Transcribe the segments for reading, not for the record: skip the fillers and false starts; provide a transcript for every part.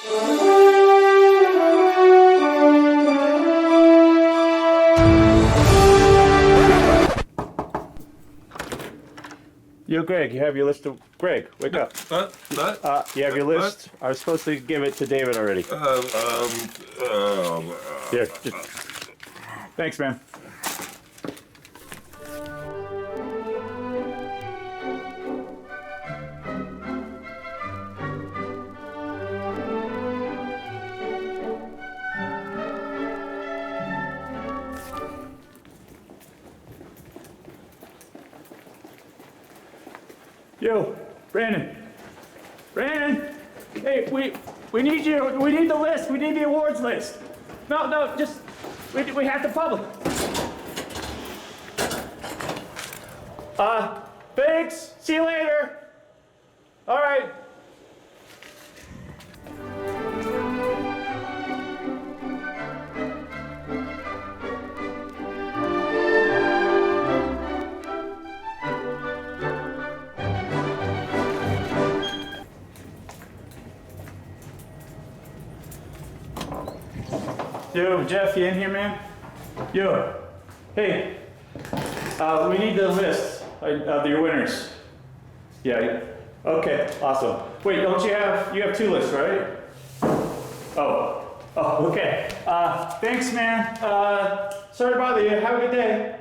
Yo, Greg, you have your list of... Greg, wake up. What? You have your list? I was supposed to give it to David already. Here, just... Thanks, man. Yo, Brandon. Brandon! Hey, we need you. We need the list. We need the awards list. No, just... We have to publish. Thanks. See you later. All right. Yo, Jeff, you in here, man? Yo, hey, we need the list of your winners. Yeah, okay, awesome. Wait, don't you have two lists, right? Oh, okay. Thanks, man. Sorry to bother you. Have a good day.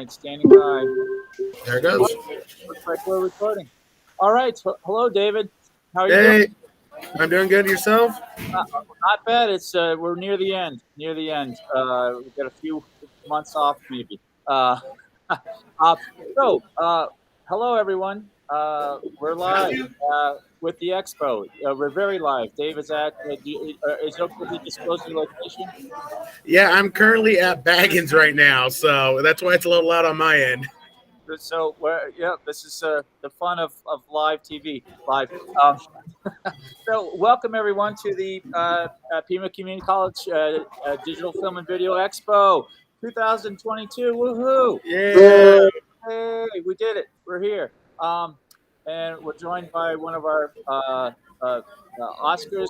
Standing by. There it goes. Looks like we're recording. All right. Hello, David. How are you doing? I'm doing good. Yourself? Not bad. It's we're near the end. We've got a few months off, maybe. Hello, everyone. We're live with the Expo. We're very live. Dave is at. Is it okay to disclose your location? Yeah, I'm currently at Baggins right now, so that's why it's a little loud on my end. So, this is the fun of live TV. So, welcome everyone to the Pima Community College Digital Film and Video Expo 2022. Woohoo! Yeah! Hey, we did it. We're here. And we're joined by one of our Oscars,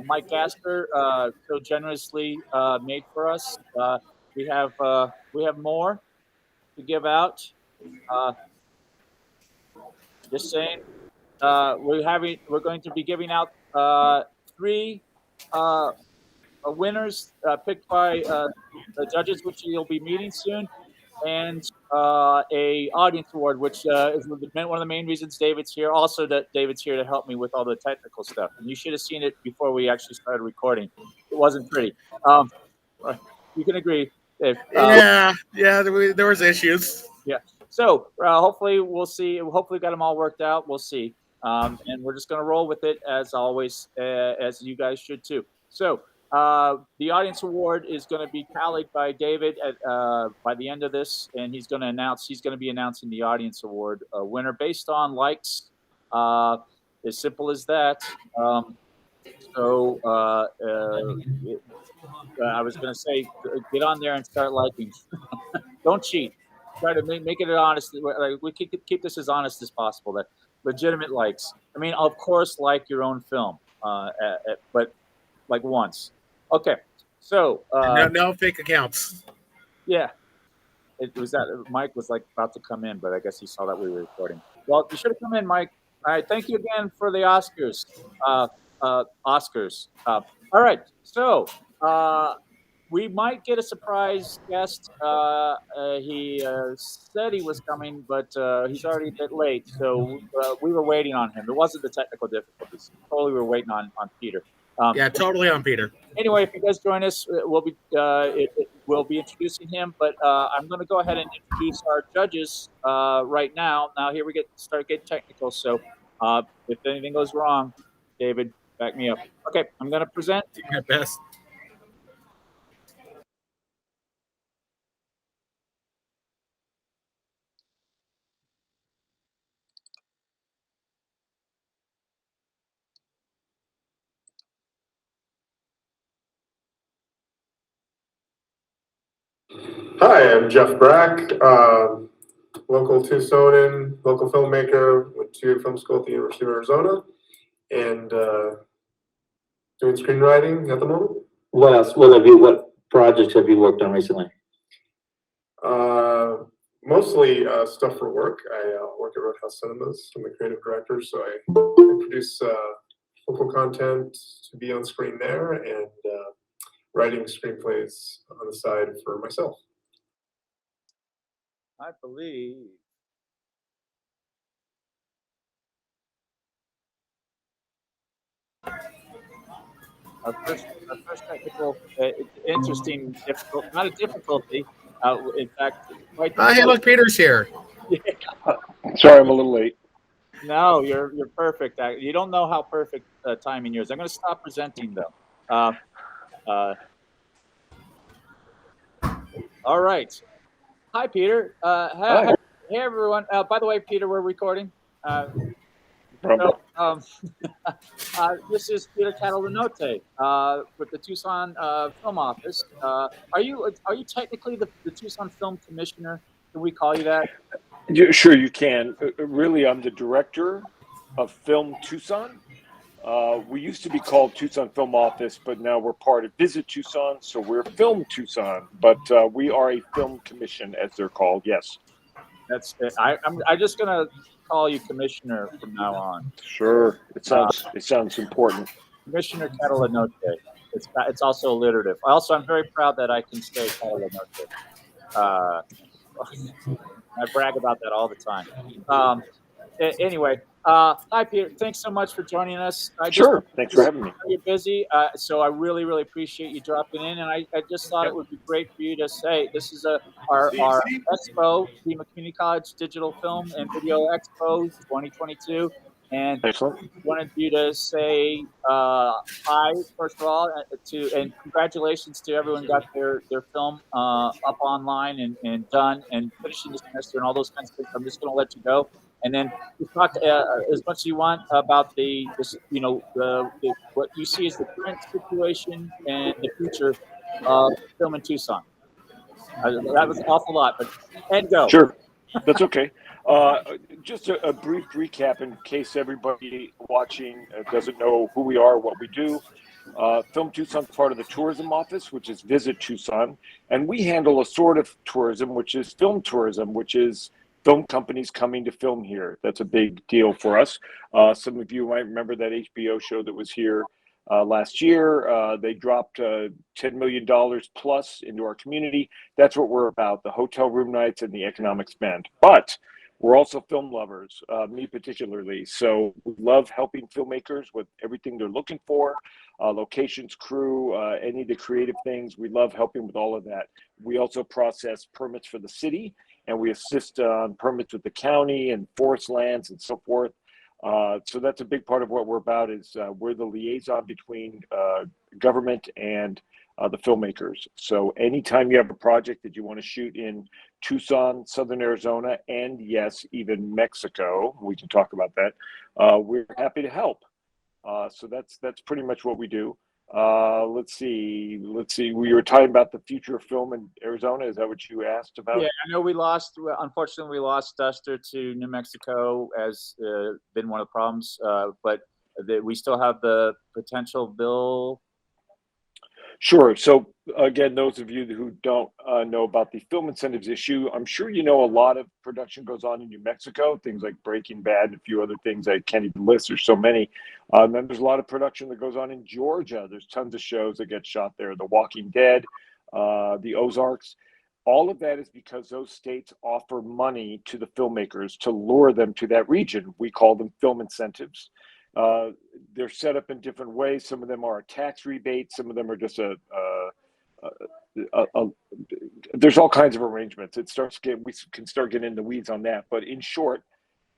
Mike Gasper, so generously made for us. We have more to give out. Just saying, we're going to be giving out three winners picked by the judges, which you'll be meeting soon, and a audience award, which is one of the main reasons David's here. Also, that David's here to help me with all the technical stuff. And you should have seen it before we actually started recording. It wasn't pretty. You can agree, Dave. Yeah, there was issues. Yeah. So hopefully we'll see. Hopefully we got them all worked out. We'll see. And we're just going to roll with it as always, as you guys should too. So the audience award is going to be tallied by David by the end of this, and he's going to be announcing the audience award winner based on likes. As simple as that. I was going to say, get on there and start liking. Don't cheat. Try to make it honest. We keep this as honest as possible. That legitimate likes. I mean, of course, like your own film, but like once. Okay, so no fake accounts. Yeah, it was that Mike was like about to come in, but I guess he saw that we were recording. Well, you should have come in, Mike. All right, thank you again for the Oscars. All right, so we might get a surprise guest. He said he was coming, but he's already a bit late, so we were waiting on him. It wasn't the technical difficulties. Totally, we were waiting on Peter. Totally on Peter. Anyway, if you guys join us, we'll be introducing him. But I'm going to go ahead and introduce our judges right now. Now here we start getting technical. So if anything goes wrong, David, back me up. Okay, I'm going to present. Do my best. Hi, I'm Jeff Brack, local Tucsonan, local filmmaker, went to film school at the University of Arizona, and doing screenwriting at the moment. What else? What projects have you worked on recently? Mostly stuff for work. I work at Roadhouse Cinemas. I'm the creative director, so I produce local content to be on screen there, and writing screenplays on the side for myself. I believe. Our first technical, interesting, difficult, not a difficulty. In fact, quite. Oh, hey, look, Peter's here. Sorry, I'm a little late. No, you're perfect. You don't know how perfect timing yours. I'm going to stop presenting though. All right. Hi, Peter. Hi. Hey, everyone. By the way, Peter, we're recording. This is Peter Catalanote with the Tucson Film Office. Are you technically the Tucson Film Commissioner? Can we call you that? Sure, you can. Really, I'm the director of Film Tucson. We used to be called Tucson Film Office, but now we're part of Visit Tucson, so we're Film Tucson. But we are a film commission, as they're called. Yes. That's it. I'm just gonna call you Commissioner from now on. Sure. It sounds important. Commissioner Catalanote. It's also alliterative. Also, I'm very proud that I can say Catalanote. I brag about that all the time. Anyway, hi Peter. Thanks so much for joining us. Sure. Thanks for having me. You're busy, so I really appreciate you dropping in. And I just thought it would be great for you to say this is our Expo, Lima Community College Digital Film and Video Expo 2022, and Excellent. wanted you to say hi first of all, and congratulations to everyone who got their film up online and done and finishing the semester and all those kinds of things. I'm just going to let you go, and then you talk as much as you want about what you see as the current situation and the future of film in Tucson. That was an awful lot, but and go. Sure, that's okay. Just a brief recap in case everybody watching doesn't know who we are, what we do. Film Tucson is part of the tourism office, which is Visit Tucson, and we handle a sort of tourism, which is film tourism, which is film companies coming to film here. That's a big deal for us. Some of you might remember that HBO show that was here last year. They dropped $10 million plus into our community. That's what we're about, the hotel room nights and the economic spend. But we're also film lovers, me particularly. So we love helping filmmakers with everything they're looking for, locations, crew, any of the creative things. We love helping with all of that. We also process permits for the city, and we assist on permits with the county and forest lands and so forth. So that's a big part of what we're about is we're the liaison between government and the filmmakers. So anytime you have a project that you want to shoot in Tucson, Southern Arizona, and yes, even Mexico, we can talk about that. We're happy to help. So that's pretty much what we do. Let's see. We were talking about the future of film in Arizona. Is that what you asked about? Yeah, I know unfortunately, we lost Duster to New Mexico as been one of the problems, but we still have the potential bill. Sure. So again, those of you who don't know about the film incentives issue, I'm sure you know a lot of production goes on in New Mexico, things like Breaking Bad and a few other things I can't even list. There's so many. And then there's a lot of production that goes on in Georgia. There's tons of shows that get shot there. The Walking Dead, the Ozarks. All of that is because those states offer money to the filmmakers to lure them to that region. We call them film incentives. They're set up in different ways. Some of them are a tax rebate. Some of them are just there's all kinds of arrangements. We can start getting in the weeds on that. But in short,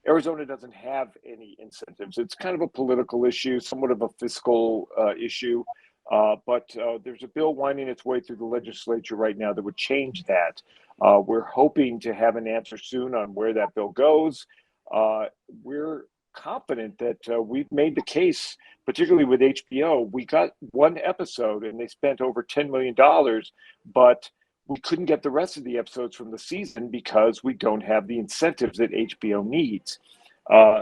Arizona doesn't have any incentives. It's kind of a political issue, somewhat of a fiscal issue. But there's a bill winding its way through the legislature right now that would change that. We're hoping to have an answer soon on where that bill goes. We're confident that we've made the case, particularly with HBO. We got one episode and they spent over $10 million, but we couldn't get the rest of the episodes from the season because we don't have the incentives that HBO needs.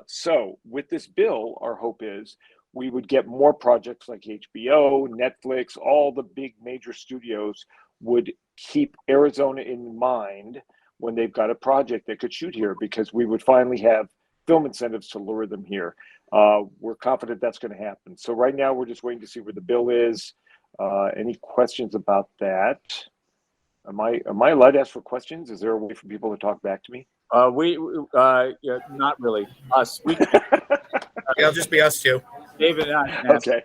So with this bill, our hope is we would get more projects like HBO, Netflix, all the big major studios would keep Arizona in mind when they've got a project that could shoot here, because we would finally have film incentives to lure them here. We're confident that's going to happen. So right now we're just waiting to see where the bill is. Any questions about that? Am I allowed to ask for questions? Is there a way for people to talk back to me? Yeah, not really. Us. It'll just be us two. David and I can ask. Okay.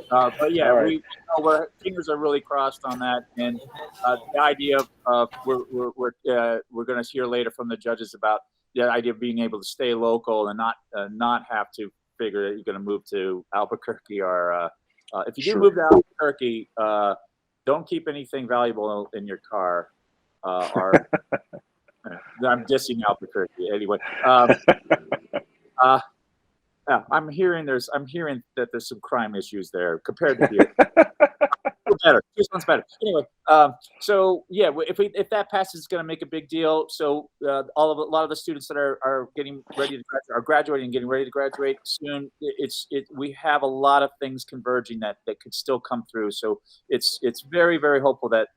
But yeah, All right. our fingers are really crossed on that, and the idea of we're going to hear later from the judges about the idea of being able to stay local and not have to figure that you're going to move to Albuquerque, or if you do move to Albuquerque, don't keep anything valuable in your car. Or I'm dissing Albuquerque anyway. I'm hearing that there's some crime issues there compared to here. Better. Tucson's better. Anyway, so yeah, if that passes, it's going to make a big deal. So a lot of the students that are getting ready to graduate, are graduating and getting ready to graduate soon. We have a lot of things converging that could still come through. So it's very, very hopeful that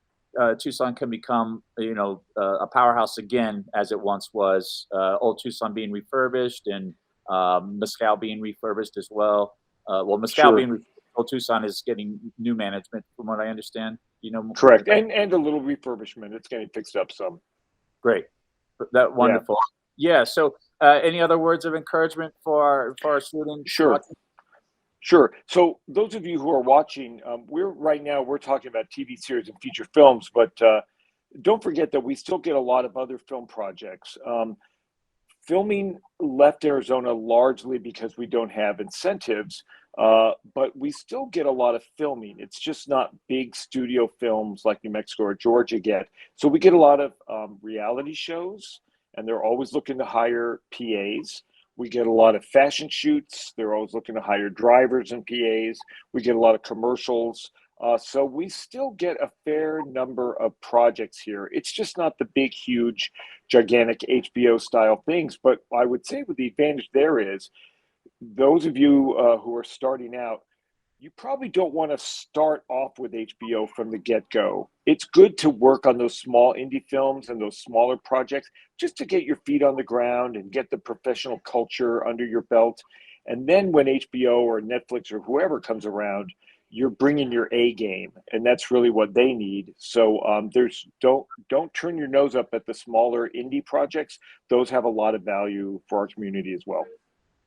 Tucson can become a powerhouse again, as it once was. Old Tucson being refurbished, and Mescal being refurbished as well. Mescal being refurbished. Old Tucson is getting new management, from what I understand. Correct, and a little refurbishment. It's getting fixed up some. Great, that wonderful. Yeah. So, any other words of encouragement for our students? Sure. So, those of you who are watching, we're talking about TV series and feature films, but don't forget that we still get a lot of other film projects. Filming left Arizona largely because we don't have incentives, but we still get a lot of filming. It's just not big studio films like New Mexico or Georgia get. So we get a lot of reality shows, and they're always looking to hire PAs. We get a lot of fashion shoots. They're always looking to hire drivers and PAs. We get a lot of commercials. So we still get a fair number of projects here. It's just not the big, huge, gigantic HBO style things. But I would say with the advantage there is, those of you who are starting out, you probably don't want to start off with HBO from the get-go. It's good to work on those small indie films and those smaller projects just to get your feet on the ground and get the professional culture under your belt. And then when HBO or Netflix or whoever comes around, you're bringing your A game, and that's really what they need. So don't turn your nose up at the smaller indie projects. Those have a lot of value for our community as well.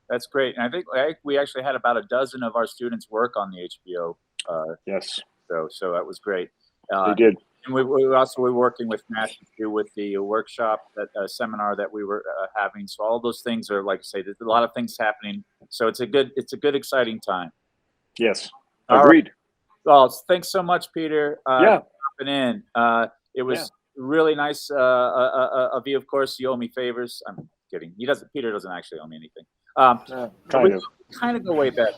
That's great. And I think we actually had about a dozen of our students work on the HBO. Yes. So that was great. They did. And we also were working with Matthew too, with the workshop, that seminar that we were having. So all those things are, like I say, there's a lot of things happening. So it's a good, exciting time. Yes. All Agreed. Right. Well, thanks so much, Peter. Dropping in. It was really nice of you. Of course, you owe me favors. I'm kidding. Peter doesn't actually owe me anything. Kind of go way back.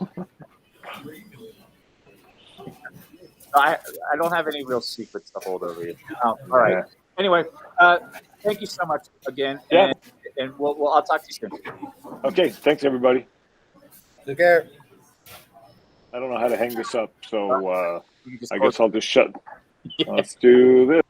I don't have any real secrets to hold over you. All right. Yeah. Anyway, thank you so much again. Yeah. And I'll talk to you soon. Okay. Thanks, everybody. Take care. I don't know how to hang this up, so I guess I'll just shut. Yeah. Let's do this.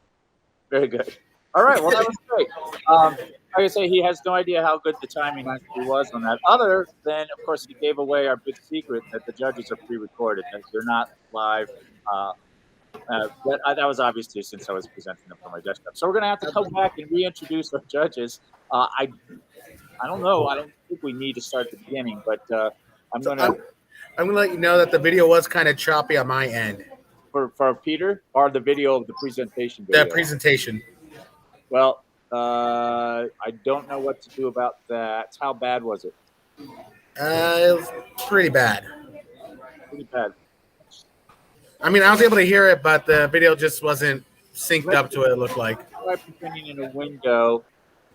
Very good. All right. Well, that was great. Like I say, he has no idea how good the timing actually was on that. Other than, of course, he gave away our big secret that the judges are pre-recorded, that they're not live. That was obvious too, since I was presenting them from my desktop. So we're going to have to come back and reintroduce our judges. I don't know. I don't think we need to start at the beginning, but I'm going to let you know that the video was kind of choppy on my end. For Peter, or the video of the presentation video? The presentation. Well, I don't know what to do about that. How bad was it? It was pretty bad. Pretty bad. I mean, I was able to hear it, but the video just wasn't synced up to what it looked like. Try pretending in a window,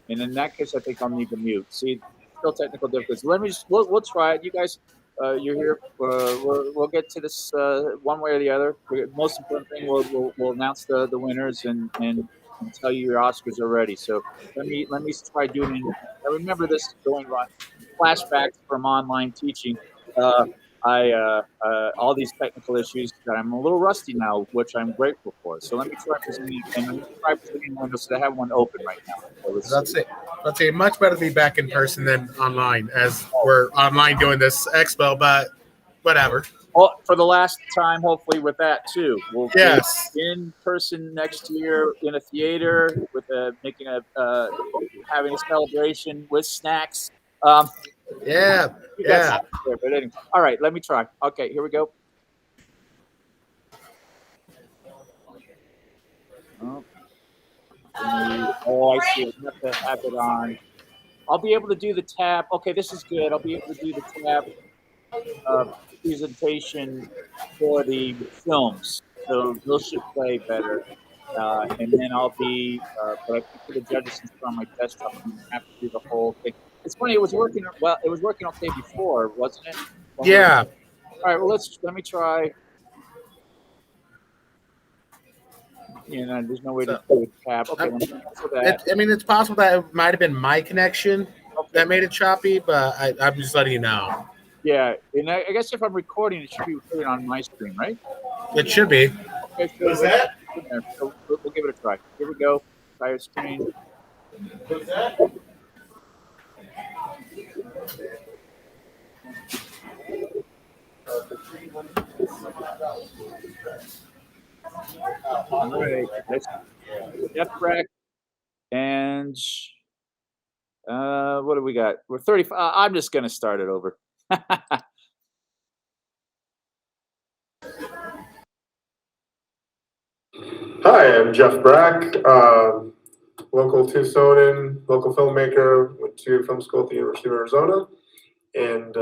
and in that case, I think I'll need to mute. See, still technical difficulties. Let me we'll try it. You guys, you're here. We'll get to this one way or the other. Most important thing, we'll announce the winners and tell you your Oscars are ready. So let me try doing it. I remember this going on flashbacks from online teaching. All these technical issues that I'm a little rusty now, which I'm grateful for. So let me try presenting, and let me try presenting Windows. So I have one open right now. So Let's say much better to be back in person than online, as we're online doing this expo, but whatever. Well, for the last time, hopefully with that too. We'll Yes. be in person next year in a theater with having a celebration with snacks. Yeah. You got Yeah. something there, but anyway. All right, let me try. Okay, here we go. I see. I have to have it on. I'll be able to do the tab. Okay, this is good. I'll be able to do the tab presentation for the films. So those should play better. And then I'll be, but I think for the judges, since they're on my desktop, I'm going to have to do the whole thing. It's funny. It was working well. It was working okay before, wasn't it? Yeah. All right. Well, let me try. There's no way to do a tab. Okay, let me cancel that. It's possible that it might have been my connection Okay. that made it choppy, but I'm just letting you know. Yeah, and I guess if I'm recording, it should be recording on my screen, right? It should be. Okay, so What's that? So we'll give it a try. Here we go. Entire screen. What's that? All right. Let's Jeff Breck and what do we got? We're 35. I'm just gonna start it over. Hi, I'm Jeff Brack, local Tucsonan, local filmmaker. Went to film school at the University of Arizona, and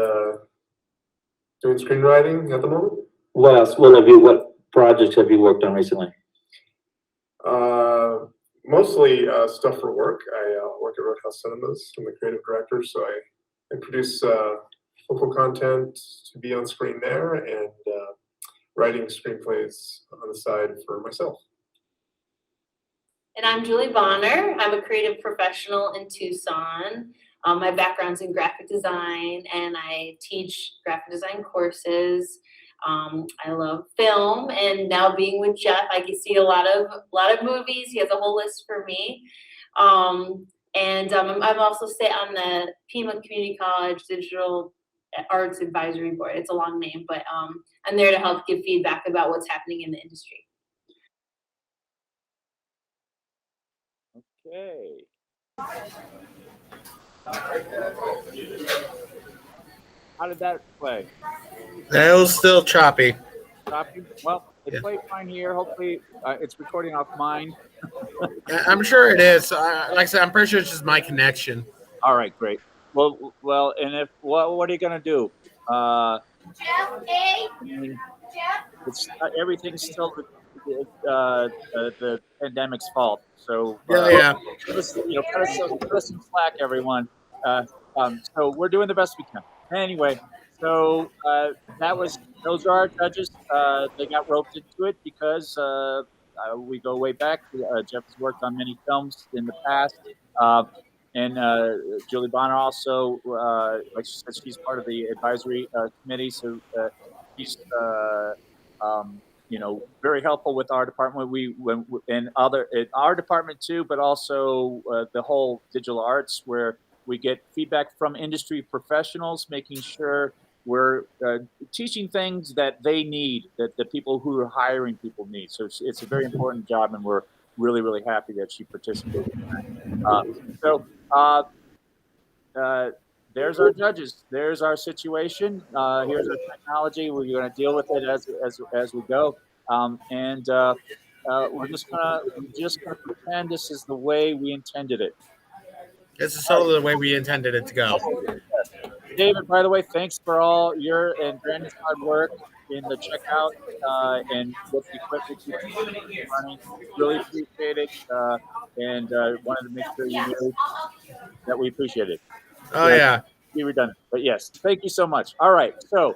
doing screenwriting at the moment. What projects have you worked on recently? Mostly stuff for work. I work at Roadhouse Cinemas. I'm the creative director, so I produce local content to be on screen there, and writing screenplays on the side for myself. And I'm Julie Bonner. I'm a creative professional in Tucson. My background's in graphic design, and I teach graphic design courses. I love film, and now being with Jeff, I can see a lot of movies. He has a whole list for me. I'm also sit on the Pima Community College Digital Arts Advisory Board. It's a long name, but I'm there to help give feedback about what's happening in the industry. Okay. How did that play? That was still choppy. Choppy? Well, it played fine here. Hopefully, it's recording off mine. I'm sure it is. Like I said, I'm pretty sure it's just my connection. All right, great. Well, and if what are you gonna do? Everything's still the pandemic's fault. So Yeah. cut us some slack, everyone. So we're doing the best we can. Anyway, so those are our judges. They got roped into it because we go way back. Jeff has worked on many films in the past. And Julie Bonner also, like she said, she's part of the advisory committee. So she's, very helpful with our department. In our department too, but also the whole digital arts, where we get feedback from industry professionals, making sure we're teaching things that they need, that the people who are hiring people need. So it's a very important job, and we're really, really happy that she participated in that. There's our judges. There's our situation. Here's our technology. We're going to deal with it as we go. we're just gonna pretend this is the way we intended it. This is totally the way we intended it to go. David, by the way, thanks for all your and Brandon's hard work in the checkout and with the equipment you running. Really appreciate it, and wanted to make sure you knew that we appreciate it. Oh yeah. Be redundant, but yes, thank you so much. All right, so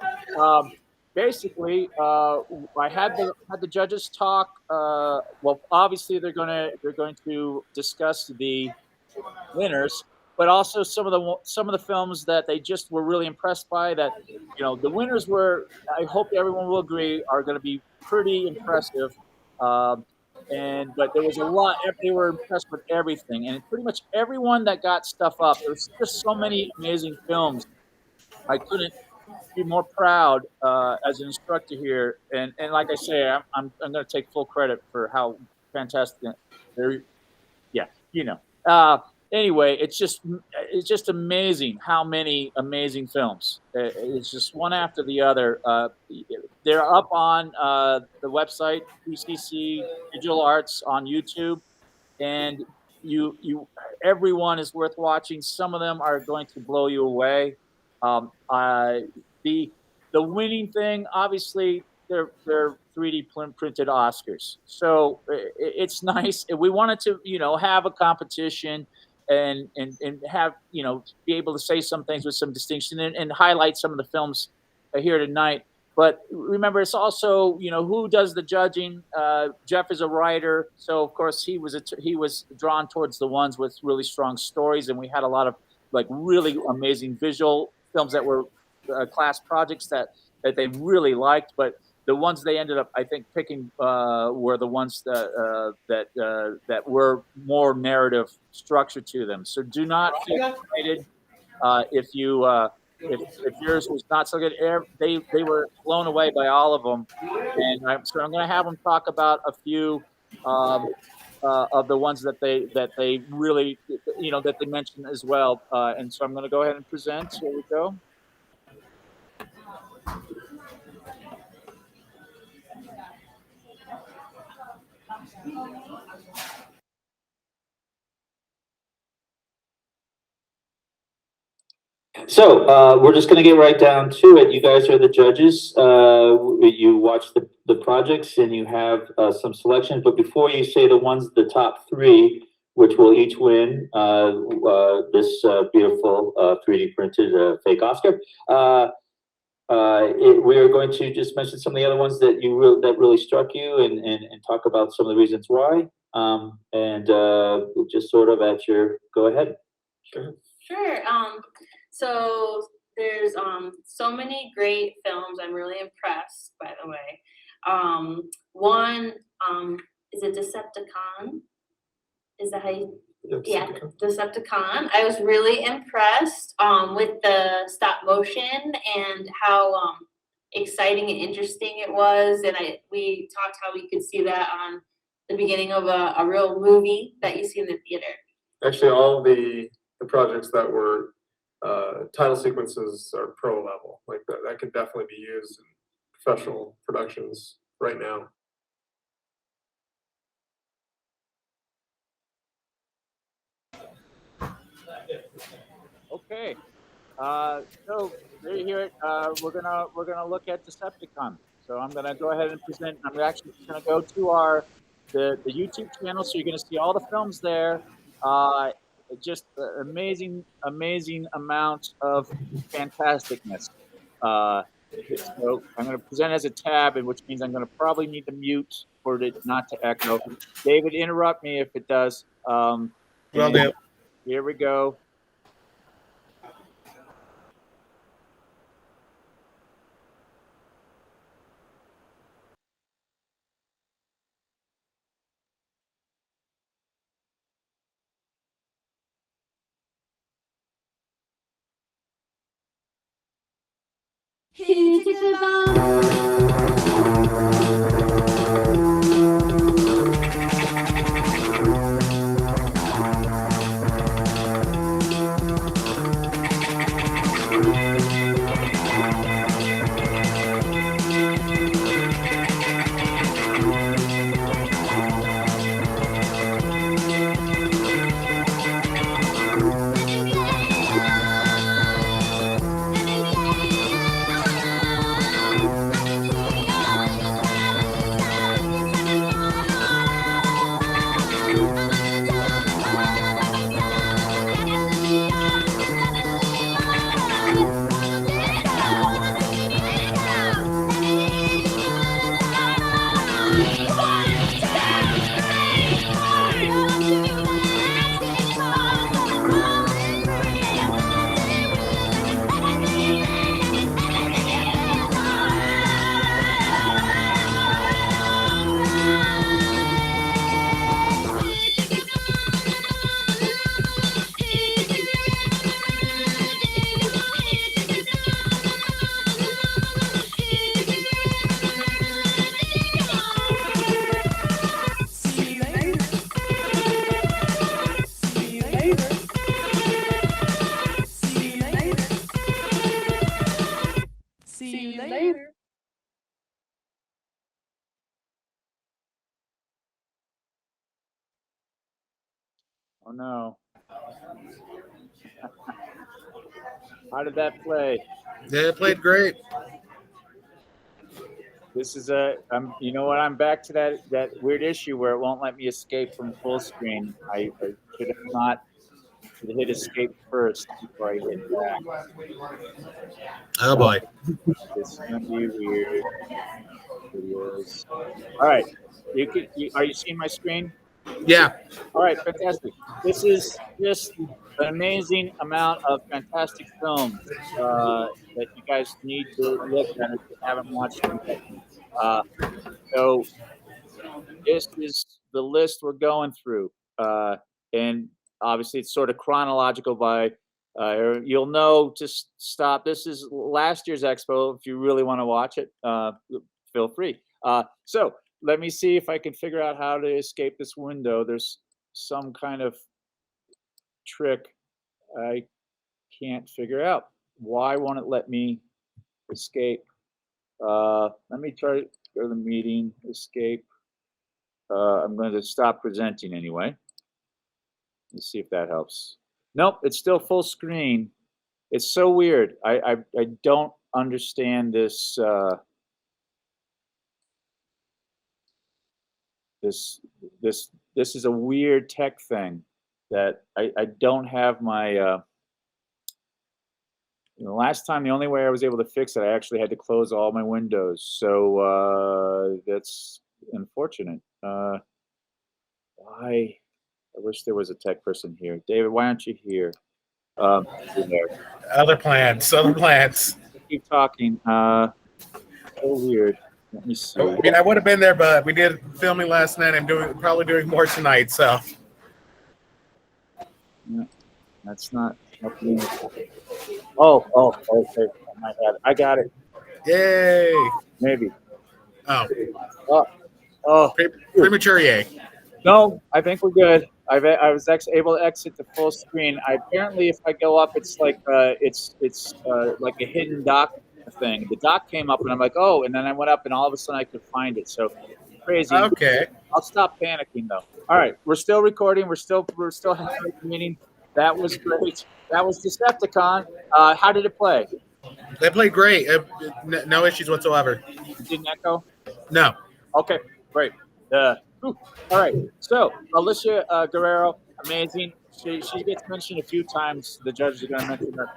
basically, I had the judges talk. Well, obviously they're going to discuss the winners, but also some of the films that they just were really impressed by. That the winners were. I hope everyone will agree are going to be pretty impressive. But there was a lot. They were impressed with everything, and pretty much everyone that got stuff up. There's just so many amazing films. I couldn't be more proud as an instructor here, and like I say, I'm going to take full credit for how fantastic they're. Yeah. Anyway, it's just amazing how many amazing films. It's just one after the other. They're up on the website PCC Digital Arts on YouTube, and everyone is worth watching. Some of them are going to blow you away. The winning thing, obviously, they're 3D printed Oscars, so it's nice. We wanted to have a competition and have be able to say some things with some distinction and highlight some of the films here tonight. But remember, it's also who does the judging. Jeff is a writer, so of course he was drawn towards the ones with really strong stories, and we had a lot of really amazing visual films that were class projects that they really liked. But the ones they ended up, I think, picking were the ones that were more narrative structure to them. So do not feel excited if yours was not so good. They were blown away by all of them, and so I'm going to have them talk about a few of the ones that they really that they mentioned as well. And so I'm going to go ahead and present. Here we go. So we're just going to get right down to it. You guys are the judges. You watch the projects and you have some selections. But before you say the top three, which will each win this beautiful 3D printed fake Oscar, we are going to just mention some of the other ones that really struck you and talk about some of the reasons why. Just sort of at your go ahead. Sure. So there's so many great films. I'm really impressed, by the way. One is a Decepticon. Is that how you? Yeah, Decepticon. I was really impressed with the stop motion and how exciting and interesting it was. And we talked how we could see that on the beginning of a real movie that you see in the theater. Actually, all the projects that were title sequences are pro level. Like that could definitely be used in professional productions right now. Okay, so there you hear it. We're gonna look at Decepticon. So I'm gonna go ahead and present. I'm actually just gonna go to the YouTube channel, so you're gonna see all the films there. Just amazing amount of fantasticness. So I'm going to present as a tab, which means I'm going to probably need to mute for it not to echo. David, interrupt me if it does. Will do. Here we go. Who took the bomb? later. Oh no. How did that play? Yeah, it played great. This is you know what? I'm back to that weird issue where it won't let me escape from full screen. I should have not should have hit escape first before I hit back. Oh boy. This is gonna be weird. Videos. All right. Are you seeing my screen? Yeah. All right, fantastic. This is just an amazing amount of fantastic films that you guys need to look at if you haven't watched them yet. Uh, so this is the list we're going through, and obviously it's sort of chronological by. You'll know. Just stop. This is last year's expo. If you really want to watch it, feel free. So let me see if I can figure out how to escape this window. There's some kind of trick I can't figure out. Why won't it let me escape? Let me try to go to the meeting, escape. I'm going to stop presenting anyway. Let's see if that helps. Nope, it's still full screen. It's so weird. I don't understand this. This is a weird tech thing that I don't have my. Last time, the only way I was able to fix it, I actually had to close all my windows. So that's unfortunate. Why? I wish there was a tech person here. David, why aren't you here? You're there. Other plans. Other plans. Keep talking. So weird. Let me see. I mean, I would have been there, but we did filming last night. I'm probably doing more tonight. So. Yeah, that's not. Oh, okay. I got it. Yay. Maybe. Oh. Oh. Premature yay. No, I think we're good. I was able to exit the full screen. Apparently, if I go up, it's like like a hidden dock thing. The dock came up, and I'm like, oh, and then I went up, and all of a sudden I could find it. So crazy. Okay. I'll stop panicking though. All right, we're still recording. We're still having a meeting. That was great. That was Decepticon. How did it play? They played great. No issues whatsoever. It didn't echo? No. Okay, great. All right. So Alicia Guerrero, amazing. She gets mentioned a few times. The judges are going to mention her.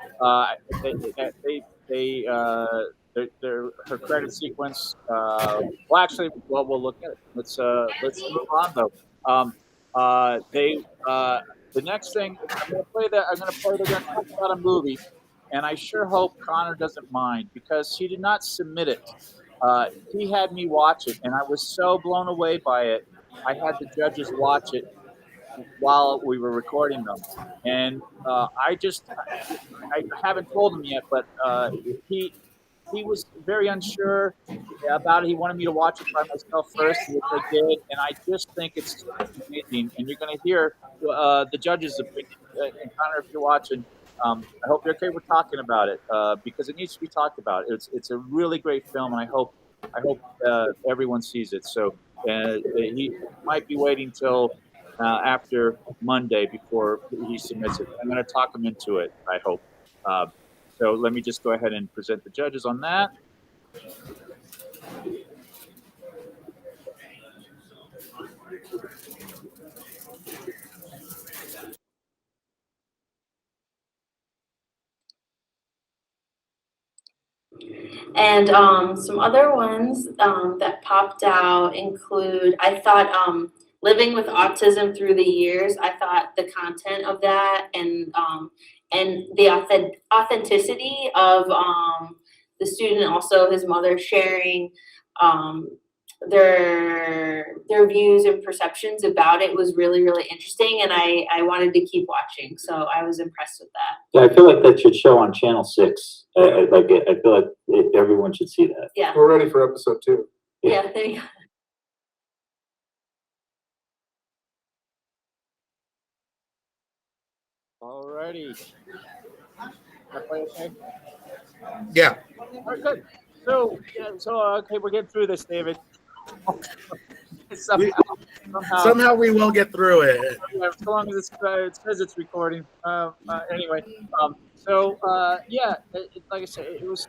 Her credit sequence. Well, actually, we'll look at it. Let's move on though. The next thing I'm going to play. They're going to talk about a movie, and I sure hope Connor doesn't mind because he did not submit it. He had me watch it, and I was so blown away by it. I had the judges watch it while we were recording them, and I haven't told him yet, but he was very unsure about it. He wanted me to watch it by myself first, which I did, and I just think it's amazing. And you're going to hear the judges' opinion. And Connor, if you're watching, I hope you're okay with talking about it because it needs to be talked about. It's a really great film, and I hope everyone sees it. So he might be waiting till after Monday before he submits it. I'm going to talk him into it. I hope. So let me just go ahead and present the judges on that. And some other ones that popped out include, I thought living with autism through the years, I thought the content of that and the authenticity of the student, also his mother sharing their views and perceptions about it was really, really interesting, and I wanted to keep watching, so I was impressed with that. Yeah, I feel like that should show on Channel 6. I feel like everyone should see that. Yeah. We're ready for episode 2. Yeah, there you go. Alrighty. That play okay? Yeah. All right, good. So yeah, so okay, we're getting through this, David. We, somehow, somehow we will get through it. yeah, so long as it says it's recording. Anyway, yeah, like I said,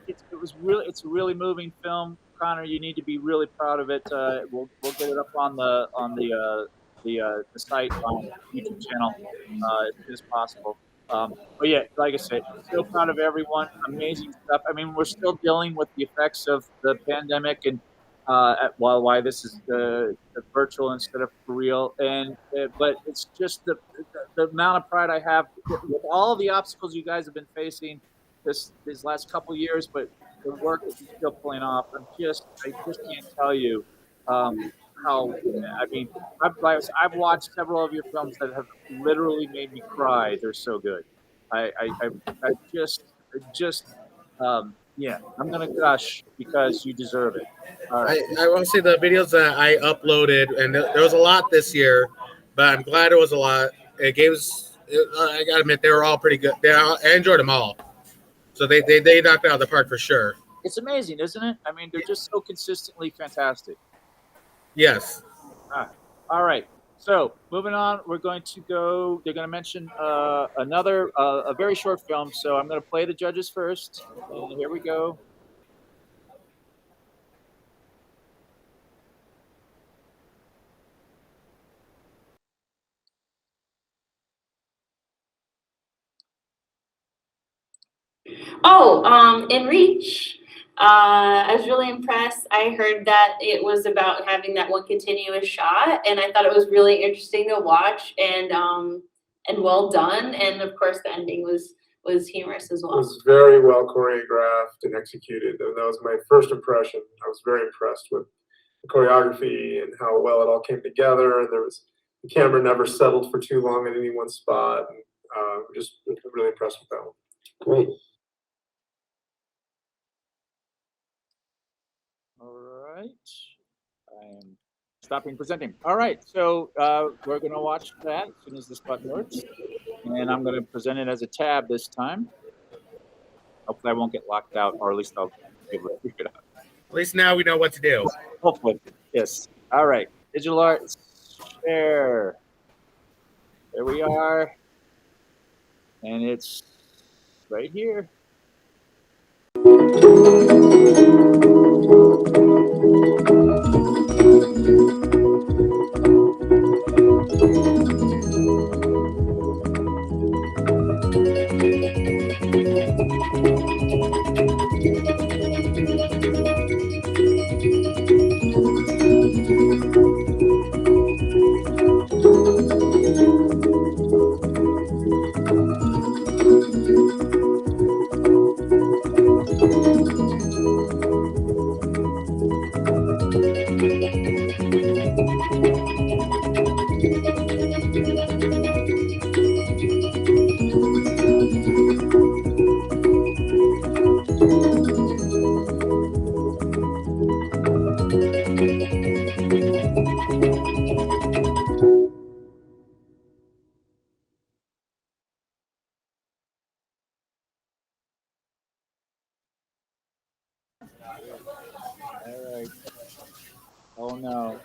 it's a really moving film. Connor, you need to be really proud of it. We'll get it up on the site on the YouTube channel as soon as possible. But yeah, like I said, so proud of everyone. Amazing stuff. I mean, we're still dealing with the effects of the pandemic and why this is the virtual instead of for real. And but it's just the amount of pride I have with all the obstacles you guys have been facing these last couple years, but the work that you're still pulling off. I just can't tell you how. I mean, I've watched several of your films that have literally made me cry. They're so good. I just yeah, I'm gonna gush because you deserve it. All right. I want to say the videos that I uploaded, and there was a lot this year, but I'm glad it was a lot. It gave us, I gotta admit, they were all pretty good. I enjoyed them all. So they knocked it out of the park for sure. It's amazing, isn't it? I mean, they're just so consistently fantastic. Yes. All right. So moving on, we're going to go. They're going to mention another, a very short film. So I'm going to play the judges first. And here we go. In Reach, I was really impressed. I heard that it was about having that one continuous shot, and I thought it was really interesting to watch and well done. And of course, the ending was humorous as It well. was very well choreographed and executed. And that was my first impression. I was very impressed with the choreography and how well it all came together. And the camera never settled for too long at any one spot. And just really impressed with that one. Great. All right. I'm stopping presenting. All right. So we're going to watch that as soon as this button works. And I'm going to present it as a tab this time. Hopefully, I won't get locked out, or at least I'll be able to figure it out. At least now we know what to do. Hopefully, yes. All right, digital art share. There we are, and it's right here. All right. Oh no.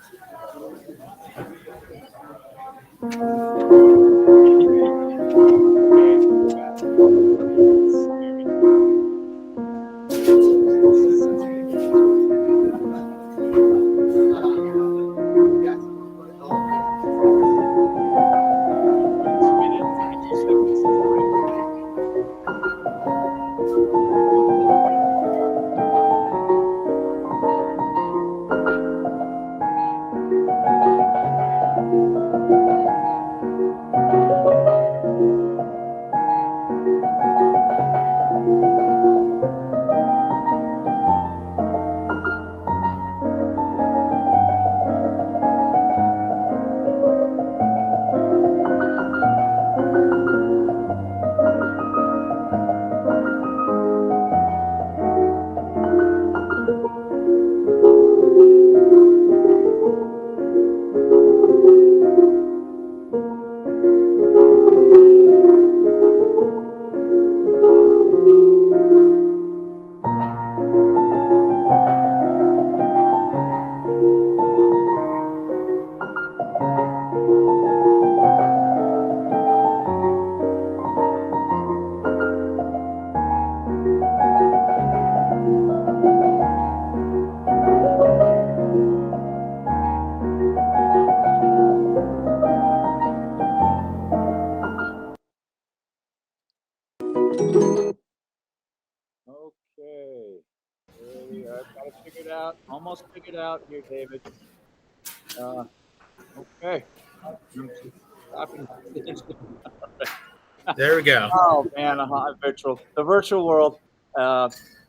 got it figured out. Almost figured out here, David. Okay. I'm just stopping. There we go. Oh man, the virtual world.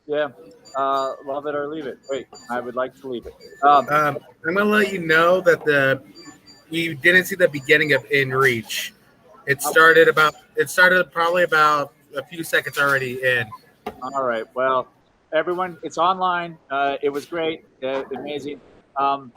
Yeah. Love it or leave it. Wait, I would like to leave it. I'm gonna let you know that we didn't see the beginning of In Reach. It started probably about a few seconds already in. All right. Well, everyone, it's online. It was great. Amazing. That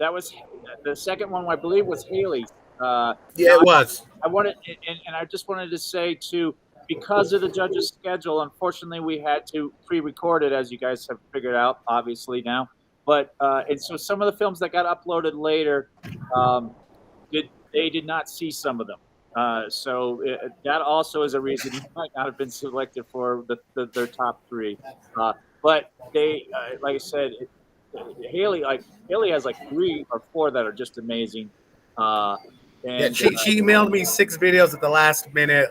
was the second one, I believe, was Haley's. Yeah, it was. I wanted, and I just wanted to say too, because of the judges' schedule, unfortunately, we had to pre-record it, as you guys have figured out, obviously now. But and so some of the films that got uploaded later, they did not see some of them. That also is a reason you might not have been selected for their top three. But they, like I said, Haley has like 3 or 4 that are just amazing. Yeah, she emailed me 6 videos at the last minute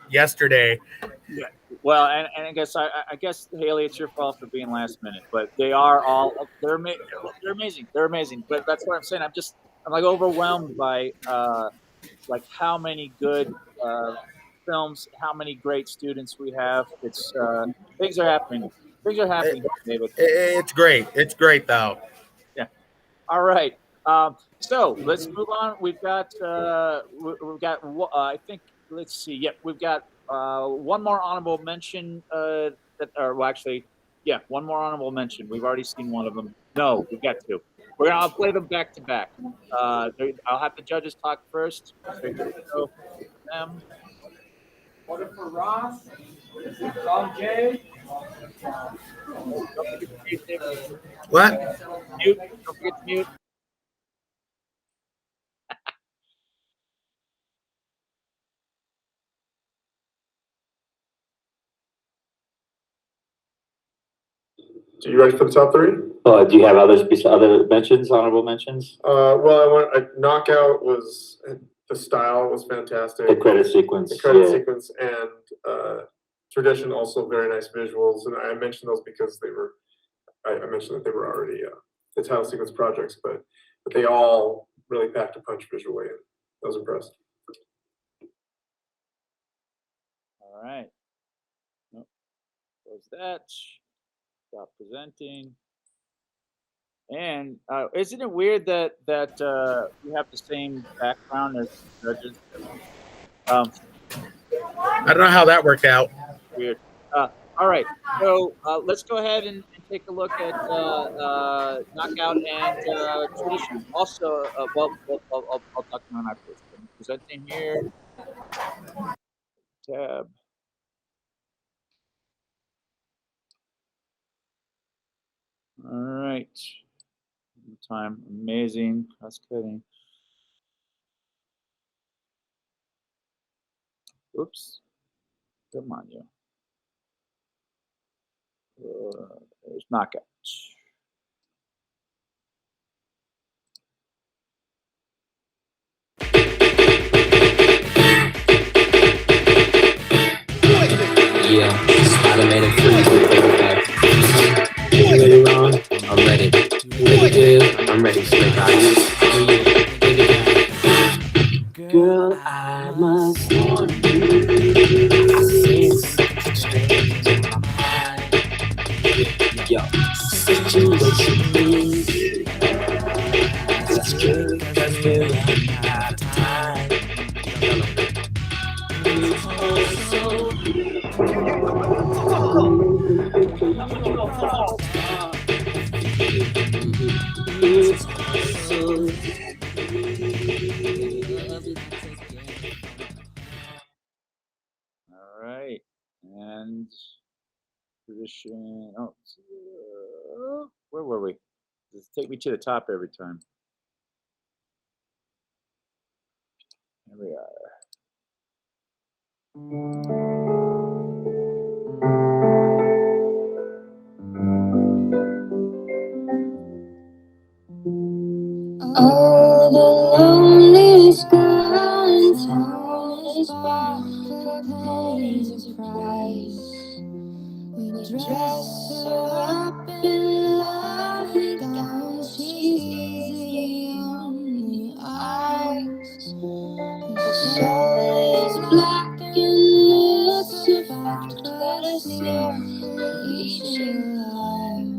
yesterday. Yeah. Well, and I guess Haley, it's your fault for being last minute, but they're amazing. They're amazing. But that's what I'm saying. I'm like overwhelmed by like how many good films, how many great students we have. It's things are happening. Things are happening, David. It's great. It's great though. Yeah. All right. So let's move on. We've got I think, let's see. Yep, we've got one more honorable mention. One more honorable mention. We've already seen one of them. No, we've got 2. I'll play them back to back. I'll have the judges talk first. So here we go. Order for Ross, Tom J. What? Mute. Don't forget to mute. So you ready for the top 3? Do you have other mentions, honorable mentions? Well, Knockout was, the style was fantastic. The credit sequence. Sequence and Tradition, also very nice visuals. And I mentioned those because I mentioned that they were already the title sequence projects, but they all really packed a punch visually. And I was impressed. All right. Nope. Close that. Stop presenting. And isn't it weird that we have the same background as judges? I don't know how that worked out. Weird. All right. So let's go ahead and take a look at Knockout and Tradition. Also, I'll talk to my first. I'm presenting here. Tab. All right. Time. Amazing. Cross cutting. Oops. Come on, you. There's Knockout. Yeah, Spider-Man and Freeze. You ready, Ron? I'm ready. You ready, Dave? I'm ready, Slick Eyes. Girl, I must warn you. I sense something strange in my mind. Yo, situation is it's true, cause we're running out of time. All right, and Tradition. Oh, where were we? Just take me to the top every time. Here we are. Oh, the loneliest girl in town is bound to pay the price. We dress her up in lovely gowns. She's easy on the eyes. Her soul is black and it's a fact, but a symbol each alive.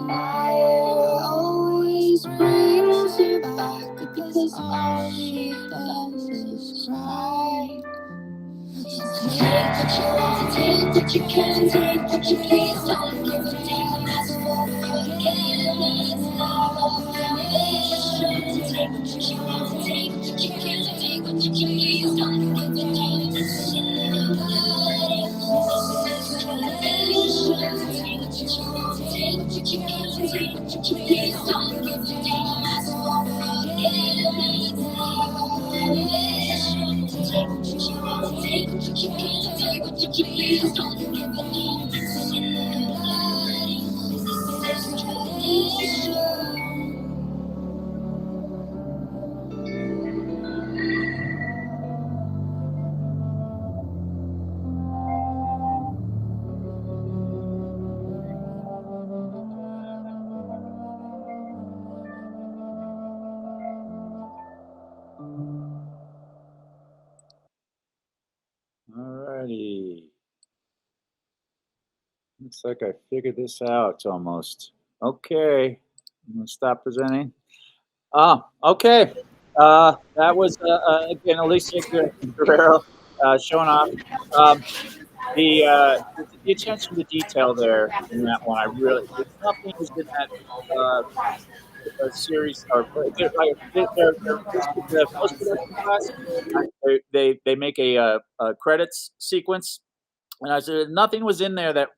Fire always brings her back because all she does is cry. So take what you want, take what you can, take what you please. Don't give a damn, that's for forgetting. It's not a foundation. Take what you want, take what you can, take what you please. Don't give a damn, it's in the blood. This is tradition. Take what you want, take what you can, take what you please. Don't give a damn, that's for forgetting. It's not a foundation. Take what you want, take what you can, take what you please. Don't give a damn, it's in the blood. This is tradition. Alrighty. Looks like I figured this out almost. Okay. I'm gonna stop presenting. Okay. That was again Alicia Guerrero showing off the attention to detail there in that one. I really nothing was in that series or the post production class. They make a credits sequence, and I said nothing was in there that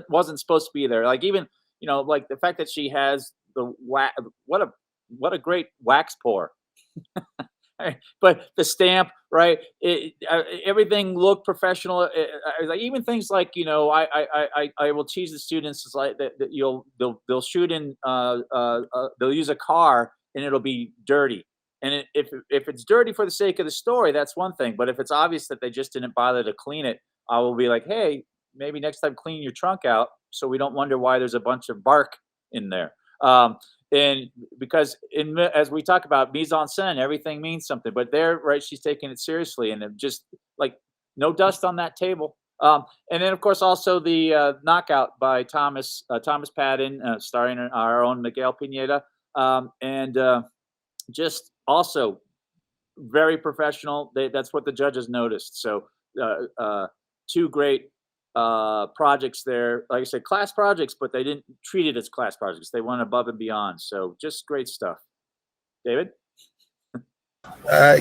wasn't supposed to be there. Like even like the fact that she has the what a great wax pour. But the stamp, right? Everything looked professional. Like even things like I will tease the students is like that they'll shoot in they'll use a car and it'll be dirty. And if it's dirty for the sake of the story, that's one thing. But if it's obvious that they just didn't bother to clean it, I will be like, hey, maybe next time clean your trunk out so we don't wonder why there's a bunch of bark in there. And because as we talk about mise en scène, everything means something. But there, right, she's taking it seriously, and just like no dust on that table. And then, of course, also the knockout by Thomas Padden, starring our own Miguel Pineda, and just also very professional. That's what the judges noticed. So two great projects there. Like I said, class projects, but they didn't treat it as class projects. They went above and beyond. So just great stuff. David?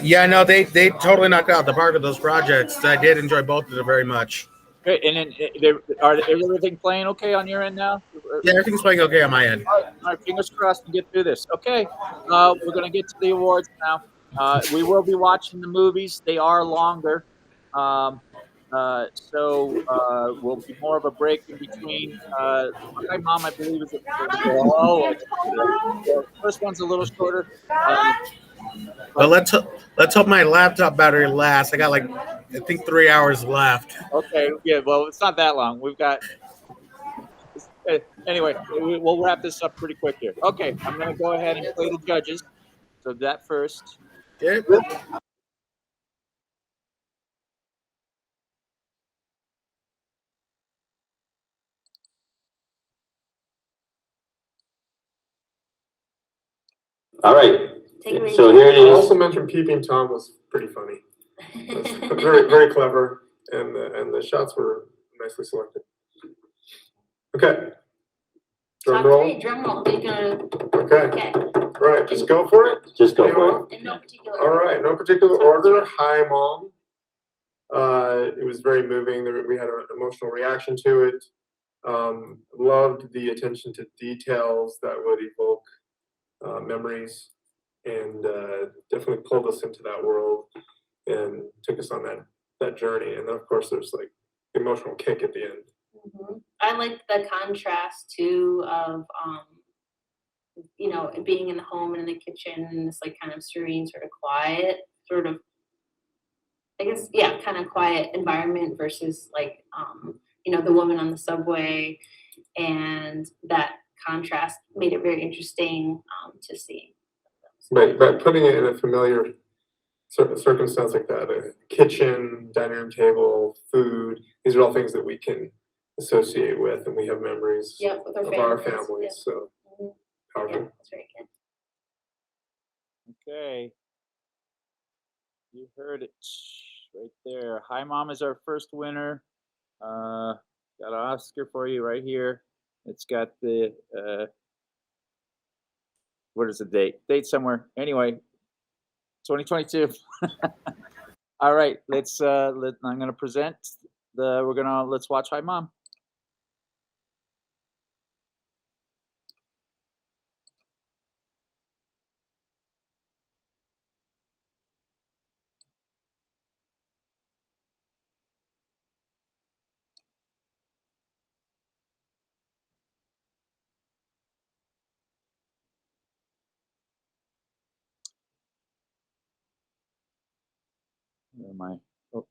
Yeah, no, they totally knocked out the park with those projects. I did enjoy both of them very much. Great. And then is everything playing okay on your end now? Yeah, everything's playing okay on my end. All right, fingers crossed to get through this. Okay, we're going to get to the awards now. We will be watching the movies. They are longer. So will be more of a break in between. Hi, Mom, I believe is it. The first one's a little shorter. But let's hope my laptop battery lasts. I got like I think 3 hours left. Okay, yeah. Well, it's not that long. We've got. Anyway, we'll wrap this up pretty quick here. Okay, I'm going to go ahead and play the judges. So that first. Yeah. All right. Take it away, So here it I is. also mentioned Peeping Tom was pretty funny. Very, very clever, and the shots were nicely selected. Okay. Drum Top roll. three, drum roll. You're gonna. Okay. Okay. All right, just go for it. Just go for it. In no particular All order. right, no particular order. Hi, Mom. It was very moving. We had an emotional reaction to it. Loved the attention to details that would evoke memories, and definitely pulled us into that world and took us on that journey. And then, of course, there's like emotional kick at the end. Mhm. I like the contrast too of being in the home and in the kitchen and this like kind of serene, sort of quiet, sort of, I guess, yeah, kind of quiet environment versus like the woman on the subway, and that contrast made it very interesting to see. By putting it in a familiar circumstance like that, a kitchen, dining room table, food, these are all things that we can associate with, and we have memories Yep, with of our families. families. Yep. So Mhm. powerful. Yeah, that's very good. Okay. You heard it right there. Hi Mom is our first winner. Got an Oscar for you right here. It's got the what is the date? Date somewhere. Anyway, 2022. All right, I'm gonna present let's watch Hi Mom. Where am I? Oh.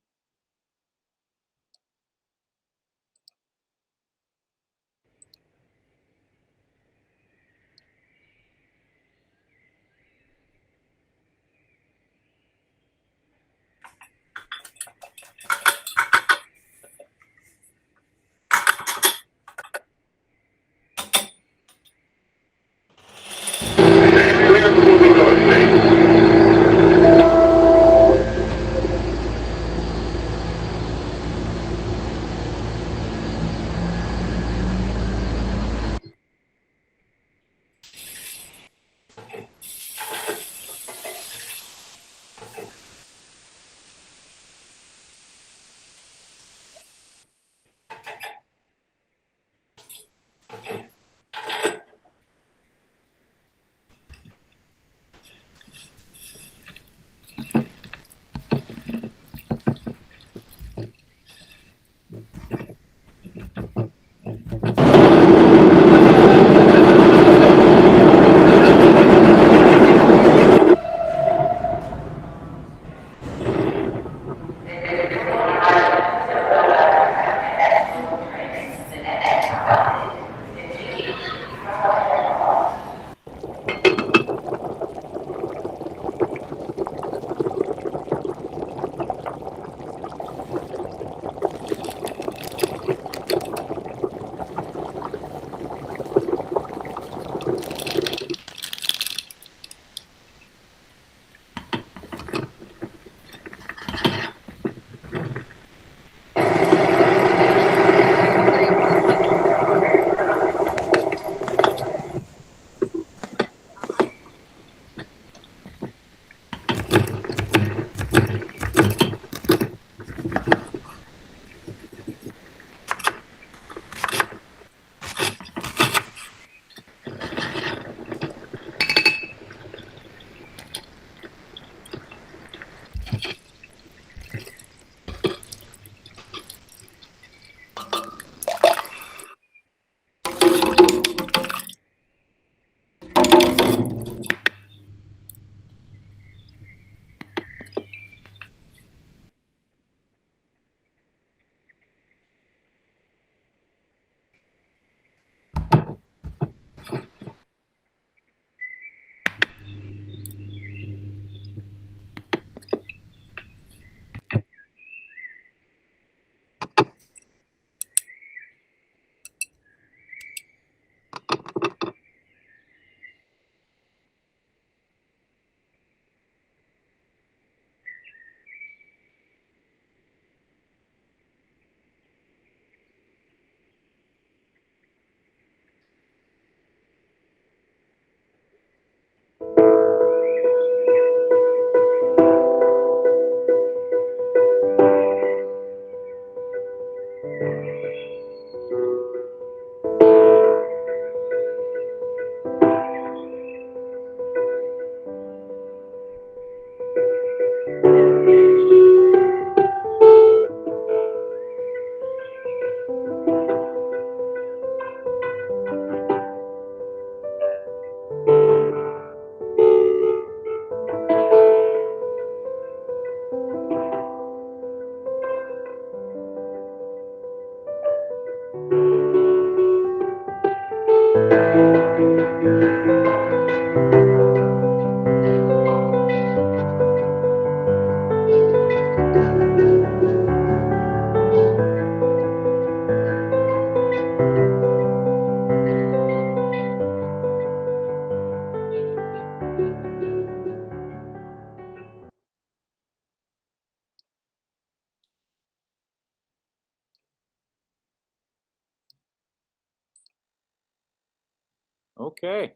Okay.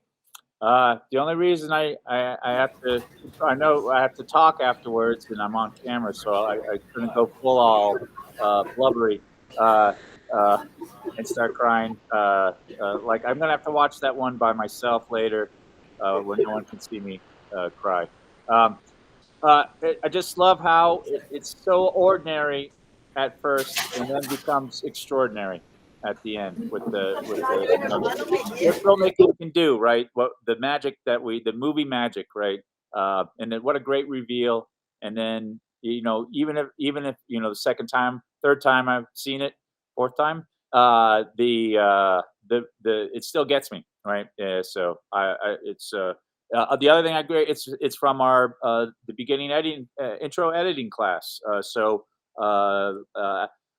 The only reason I have to, I know I have to talk afterwards and I'm on camera, so I couldn't go full all blubbery uh, uh, and start crying. Like I'm gonna have to watch that one by myself later when no one can see me cry. Um, I just love how it's so ordinary at first and then becomes extraordinary at the end with what filmmaking can do, right? What the magic the movie magic, right? And then what a great reveal. And then even if the second time, third time I've seen it, fourth time, the it still gets me, right? So I it's the other thing I agree, it's from our the beginning editing intro editing class.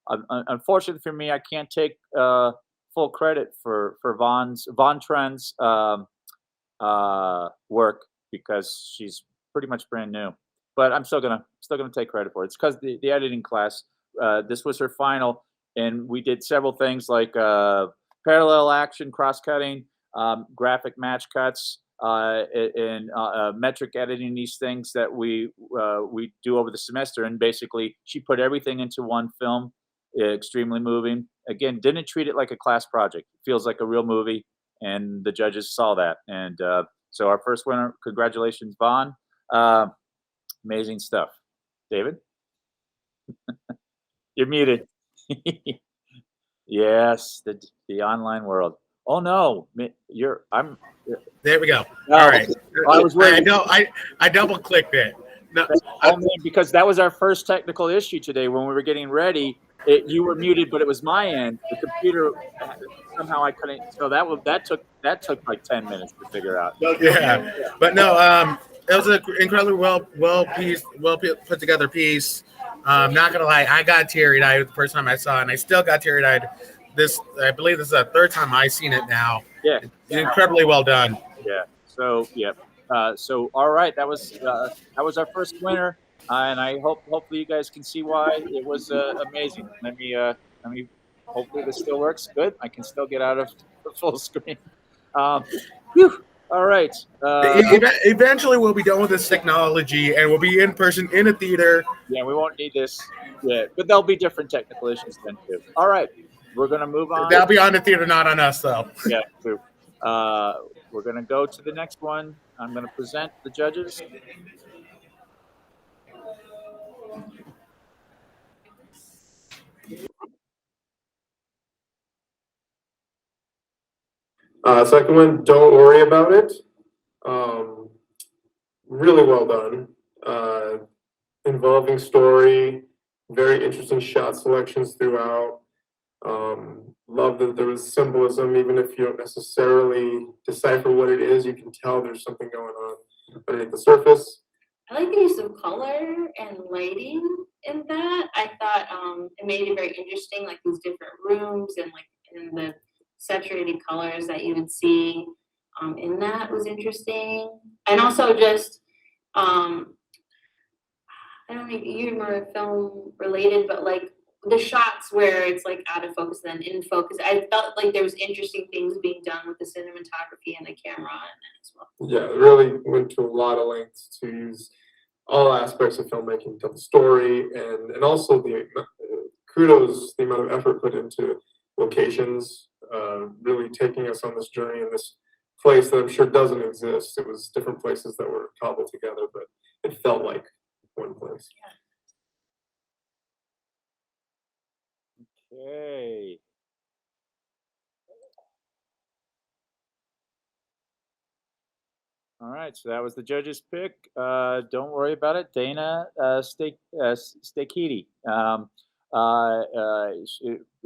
Unfortunately for me, I can't take full credit for Von Tren's work because she's pretty much brand new. But I'm still gonna take credit for it. It's because the editing class. This was her final, and we did several things like parallel action, cross cutting, graphic match cuts, and metric editing. These things that we do over the semester, and basically she put everything into one film. Extremely moving. Again, didn't treat it like a class project. It feels like a real movie, and the judges saw that. And so our first winner, congratulations, Vaughn. Uh, amazing stuff. David, you're muted. Yes, the online world. Oh no, I'm. There we go. No, All right. I was worried. I know. I double clicked it. No, Oh man, because that was our first technical issue today when we were getting ready. You were muted, but it was my end. The computer somehow I couldn't. So that took like 10 minutes to figure out. yeah, but no. It was an incredibly well put together piece. Not gonna lie, I got teary eyed the first time I saw it, and I still got teary eyed. I believe this is the third time I've seen it now. Yeah, Incredibly well done. yeah. So yeah. So all right, that was our first winner, and I hopefully you guys can see why it was amazing. Let me hopefully this still works good. I can still get out of the full screen. Whew. All right. Eventually, we'll be done with this technology, and we'll be in person in a theater. Yeah, we won't need this. Yeah, but there'll be different technical issues then too. All right, we're gonna move on. That'll be on the theater, not on us, though. Yeah, true. We're gonna go to the next one. I'm gonna present the judges. Second one, don't worry about it. Really well done. Involving story, very interesting shot selections throughout. Love that there was symbolism, even if you don't necessarily decipher what it is, you can tell there's something going on underneath the surface. I like the use of color and lighting in that. I thought it made it very interesting, like these different rooms and like in the saturated colors that you would see in that was interesting. And also just I don't think you were film related, but like the shots where it's like out of focus and then in focus. I felt like there was interesting things being done with the cinematography and the camera and that as well. Yeah, it really went to a lot of lengths to use all aspects of filmmaking, tell the story, and also the kudos the amount of effort put into locations, really taking us on this journey in this place that I'm sure doesn't exist. It was different places that were cobbled together, but it felt like one place. Okay. All right, so that was the judge's pick. Don't worry about it, Dana Stakiti.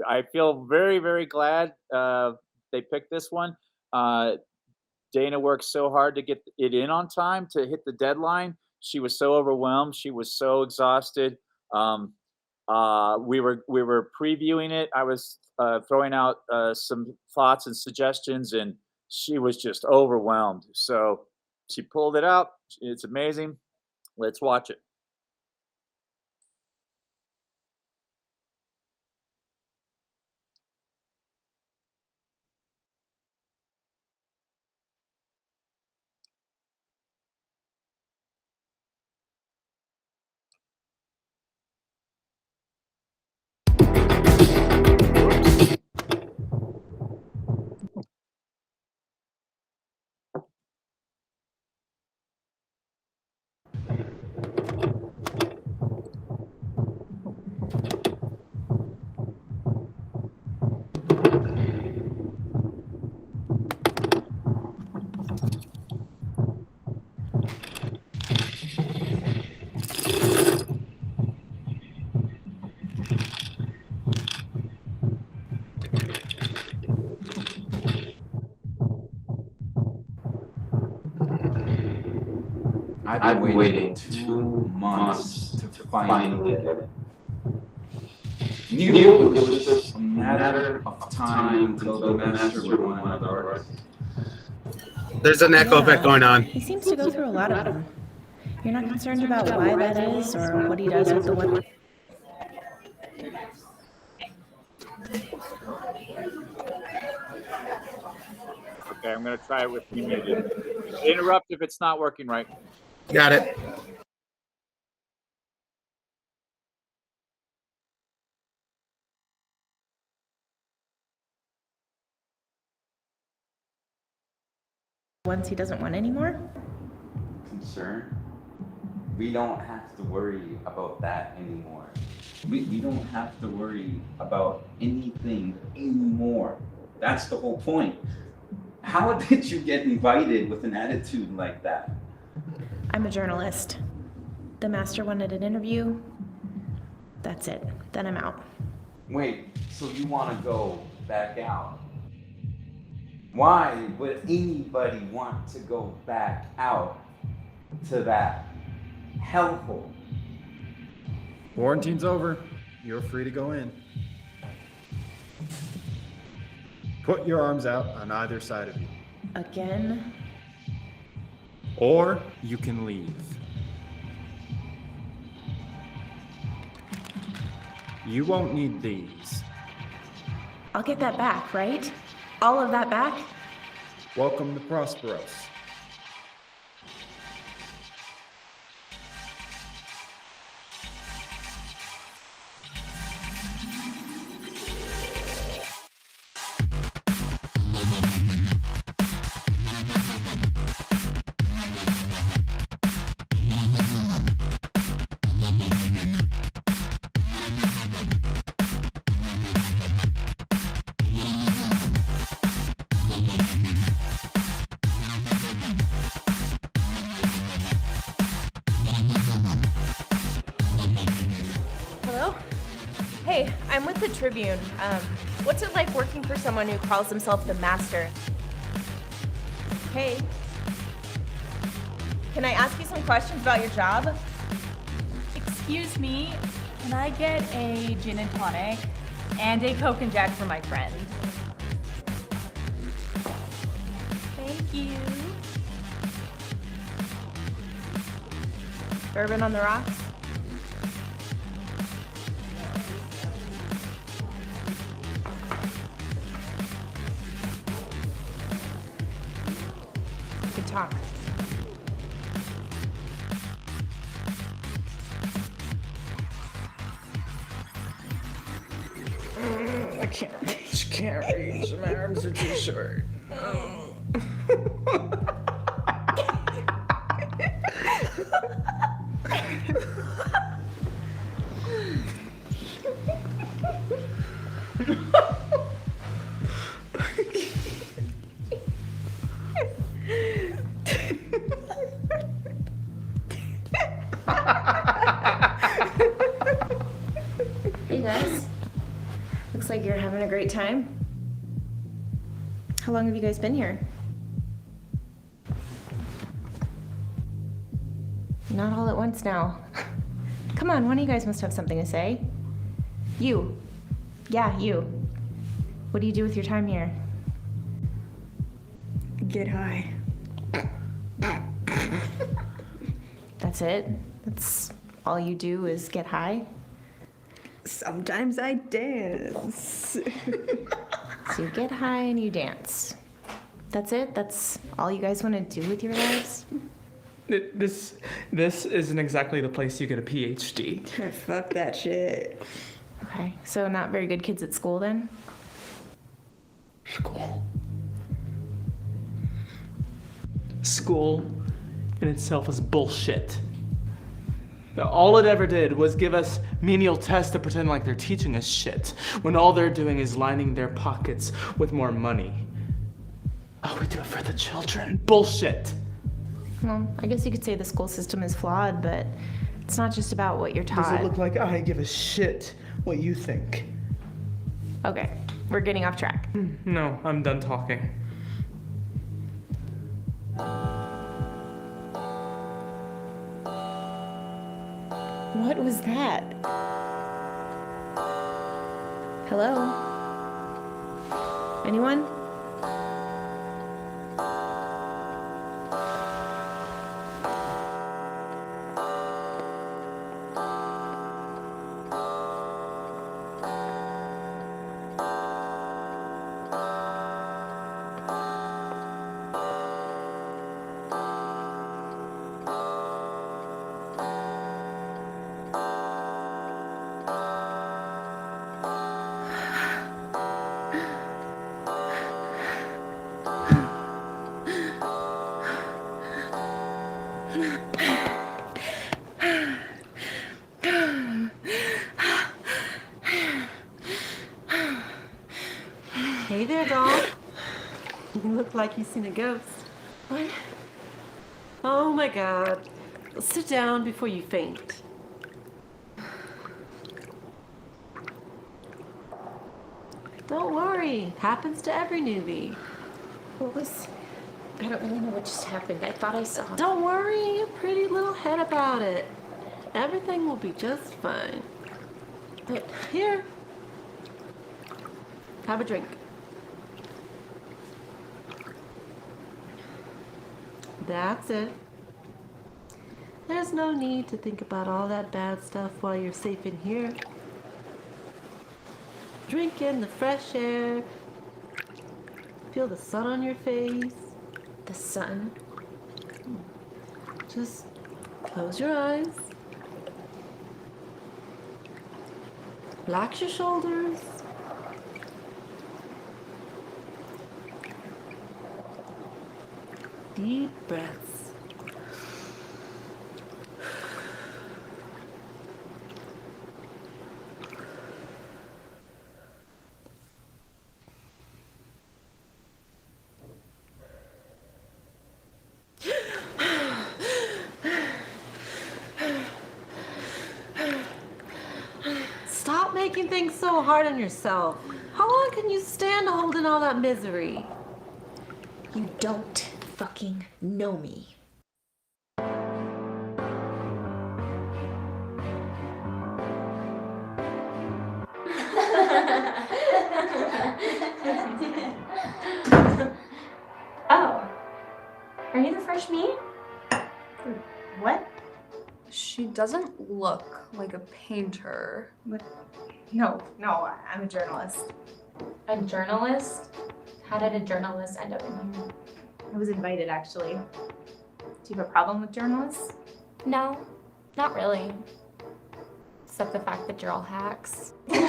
I feel very, very glad they picked this one. Dana worked so hard to get it in on time to hit the deadline. She was so overwhelmed. She was so exhausted. We were previewing it. I was throwing out some thoughts and suggestions, and she was just overwhelmed. So she pulled it out. It's amazing. Let's watch it. I've been waiting 2 months to finally get it. Knew it was just a matter of time until the master would want another artist. There's an echo effect going on. He seems to go through a lot of them. You're not concerned about why that is or what he does with the one. Okay, I'm going to try it with you muted. Interrupt if it's not working right. Got it. Ones he doesn't want anymore? Concern? We don't have to worry about that anymore. We don't have to worry about anything anymore. That's the whole point. How did you get invited with an attitude like that? I'm a journalist. The master wanted an interview. That's it. Then I'm out. Wait, so you want to go back out? Why would anybody want to go back out to that hellhole? Quarantine's over. You're free to go in. Put your arms out on either side of you. Again? Or you can leave. You won't need these. I'll get that back, right? All of that back? Welcome to Prosperos. Hello? Hey, I'm with the Tribune. What's it like working for someone who calls himself the Master? Hey. Can I ask you some questions about your job? Excuse me, can I get a gin and tonic and a Coke and Jack for my friend? Thank you. Bourbon on the rocks? Good talk. I can't reach. My arms are too short. Hey guys. Looks like you're having a great time. How long have you guys been here? Not all at once now. Come on, one of you guys must have something to say. You. Yeah, you. What do you do with your time here? Get high. That's it? That's all you do is get high? Sometimes I dance. So you get high and you dance. That's it? That's all you guys want to do with your lives? This isn't exactly the place you get a PhD. Fuck that shit. Okay, so not very good kids at school then? School in itself is bullshit. All it ever did was give us menial tests to pretend like they're teaching us shit, when all they're doing is lining their pockets with more money. Oh, we do it for the children. Bullshit. Well, I guess you could say the school system is flawed, but it's not just about what you're taught. Does it look like I give a shit what you think? Okay, we're getting off track. No, I'm done talking. What was that? Hello? Anyone? Hey there, doll. You look like you've seen a ghost. What? Oh my god. Sit down before you faint. Don't worry. Happens to every newbie. What was... I don't really know what just happened. I thought I saw... Don't worry your pretty little head about it. Everything will be just fine. But here. Have a drink. That's it. There's no need to think about all that bad stuff while you're safe in here. Drink in the fresh air. Feel the sun on your face. The sun? Just close your eyes. Relax your shoulders. Deep breaths. Stop making things so hard on yourself. How long can you stand holding all that misery? You don't fucking know me. Oh. Are you the fresh meat? What? She doesn't look like a painter. No, I'm a journalist. A journalist? How did a journalist end up in here? I was invited, actually. Do you have a problem with journalists? No, not really. Except the fact that you're all hacks. I'm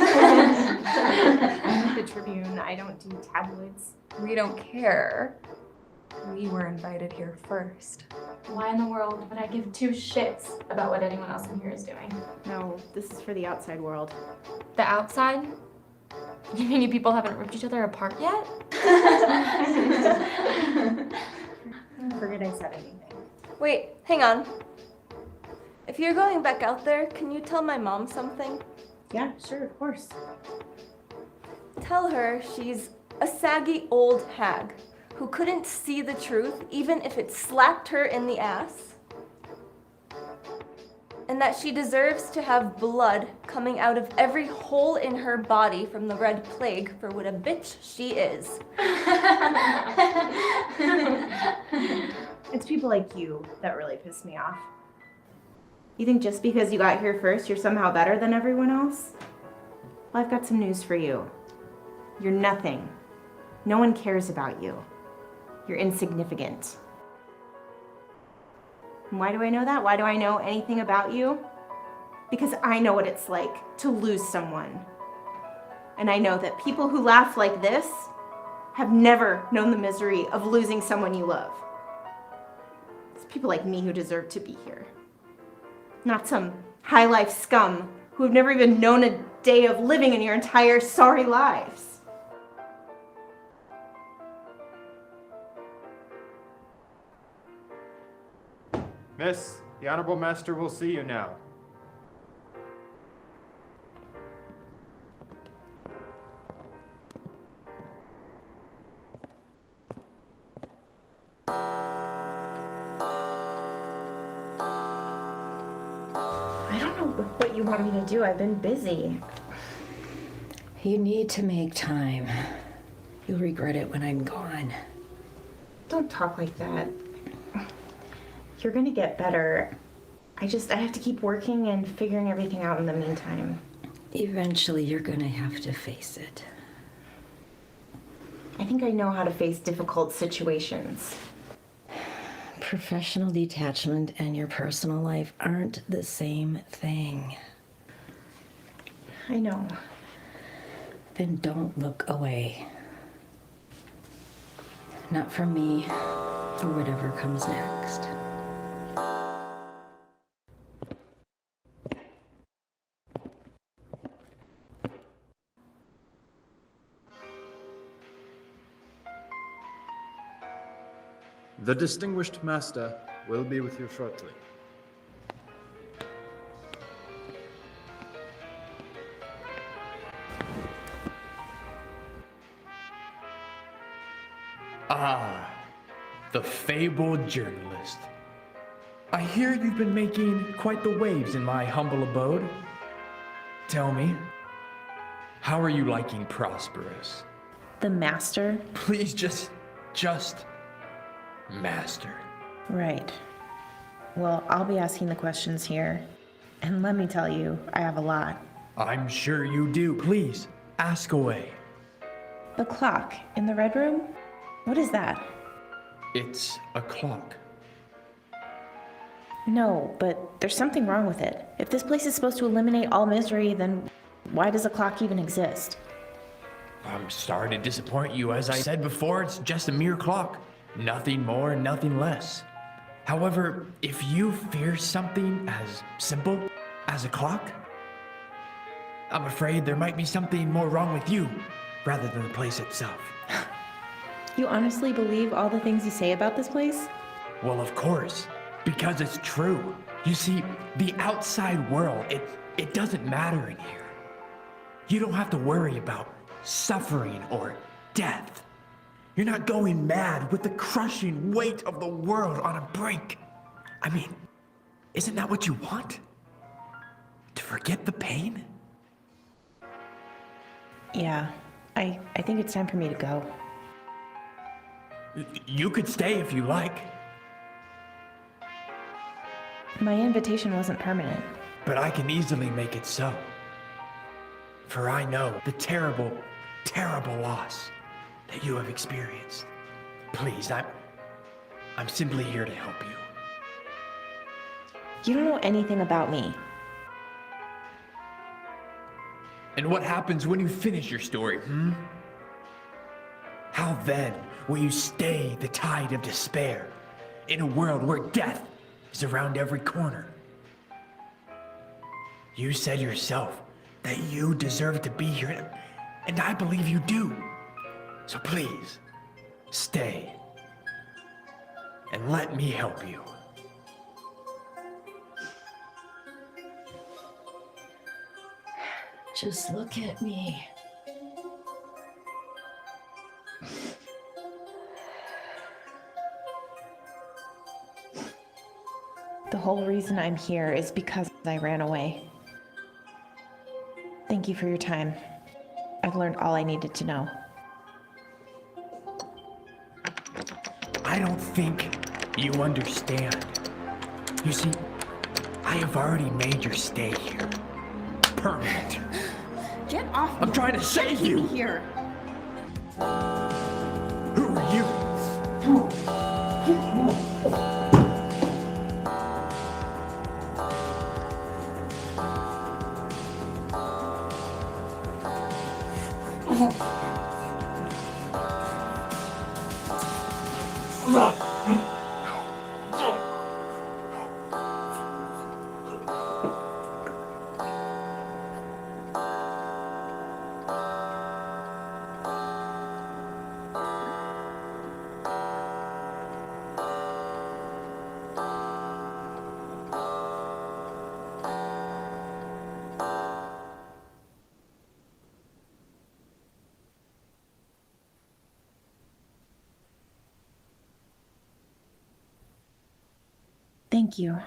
the Tribune. I don't do tabloids. We don't care. We were invited here first. Why in the world would I give two shits about what anyone else in here is doing? No, this is for the outside world. The outside? You mean you people haven't ripped each other apart yet? Forget I said anything. Wait, hang on. If you're going back out there, can you tell my mom something? Yeah, sure, of course. Tell her she's a saggy old hag who couldn't see the truth even if it slapped her in the ass. And that she deserves to have blood coming out of every hole in her body from the Red Plague for what a bitch she is. It's people like you that really piss me off. You think just because you got here first, you're somehow better than everyone else? Well, I've got some news for you. You're nothing. No one cares about you. You're insignificant. And why do I know that? Why do I know anything about you? Because I know what it's like to lose someone. And I know that people who laugh like this have never known the misery of losing someone you love. It's people like me who deserve to be here. Not some high life scum who have never even known a day of living in your entire sorry lives. Miss, the Honorable Master will see you now. I don't know what you want me to do. I've been busy. You need to make time. You'll regret it when I'm gone. Don't talk like that. You're gonna get better. I have to keep working and figuring everything out in the meantime. Eventually, you're gonna have to face it. I think I know how to face difficult situations. Professional detachment and your personal life aren't the same thing. I know. Then don't look away. Not from me, or whatever comes next. The distinguished master will be with you shortly. Ah, the fabled journalist. I hear you've been making quite the waves in my humble abode. Tell me, how are you liking Prosperous? The master? Please just master. Right. Well, I'll be asking the questions here. And let me tell you, I have a lot. I'm sure you do. Please, ask away. The clock in the red room? What is that? It's a clock. No, but there's something wrong with it. If this place is supposed to eliminate all misery, then why does a clock even exist? I'm sorry to disappoint you. As I said before, it's just a mere clock. Nothing more, nothing less. However, if you fear something as simple as a clock, I'm afraid there might be something more wrong with you rather than the place itself. You honestly believe all the things you say about this place? Well, of course, because it's true. You see, the outside world, it doesn't matter in here. You don't have to worry about suffering or death. You're not going mad with the crushing weight of the world on a brink. I mean, isn't that what you want? To forget the pain? Yeah, I think it's time for me to go. You could stay if you like. My invitation wasn't permanent. But I can easily make it so. For I know the terrible, terrible loss that you have experienced. Please, I'm simply here to help you. You don't know anything about me. And what happens when you finish your story, How then will you stay the tide of despair in a world where death is around every corner? You said yourself that you deserve to be here, and I believe you do. So please, stay and let me help you. Just look at me. The whole reason I'm here is because I ran away. Thank you for your time. I've learned all I needed to know. I don't think you understand. You see, I have already made your stay here permanent. Get off me. I'm trying to save you. Here. Who are you? Thank you.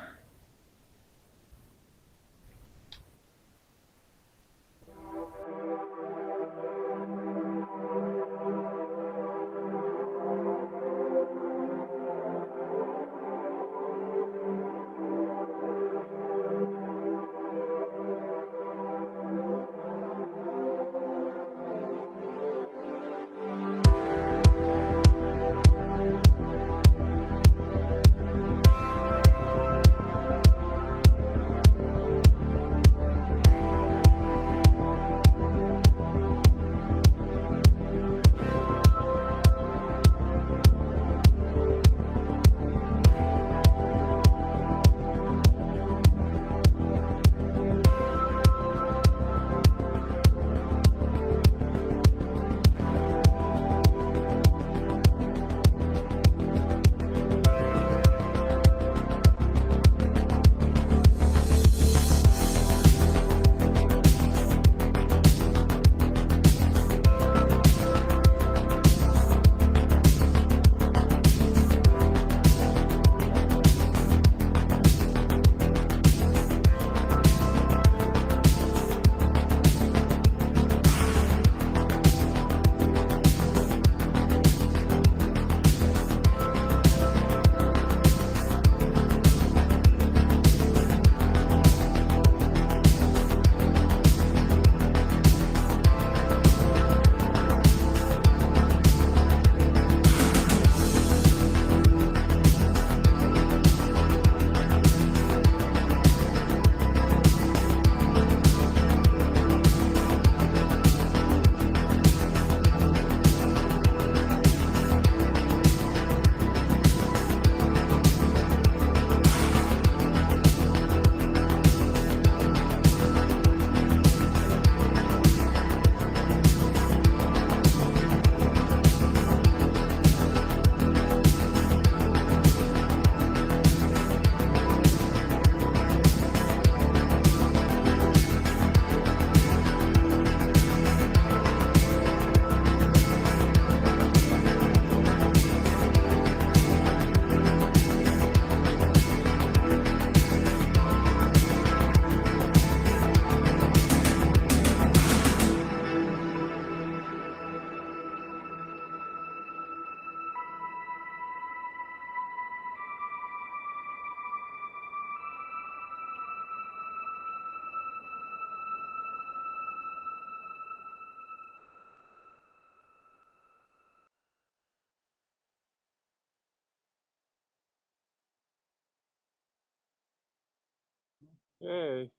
Okay.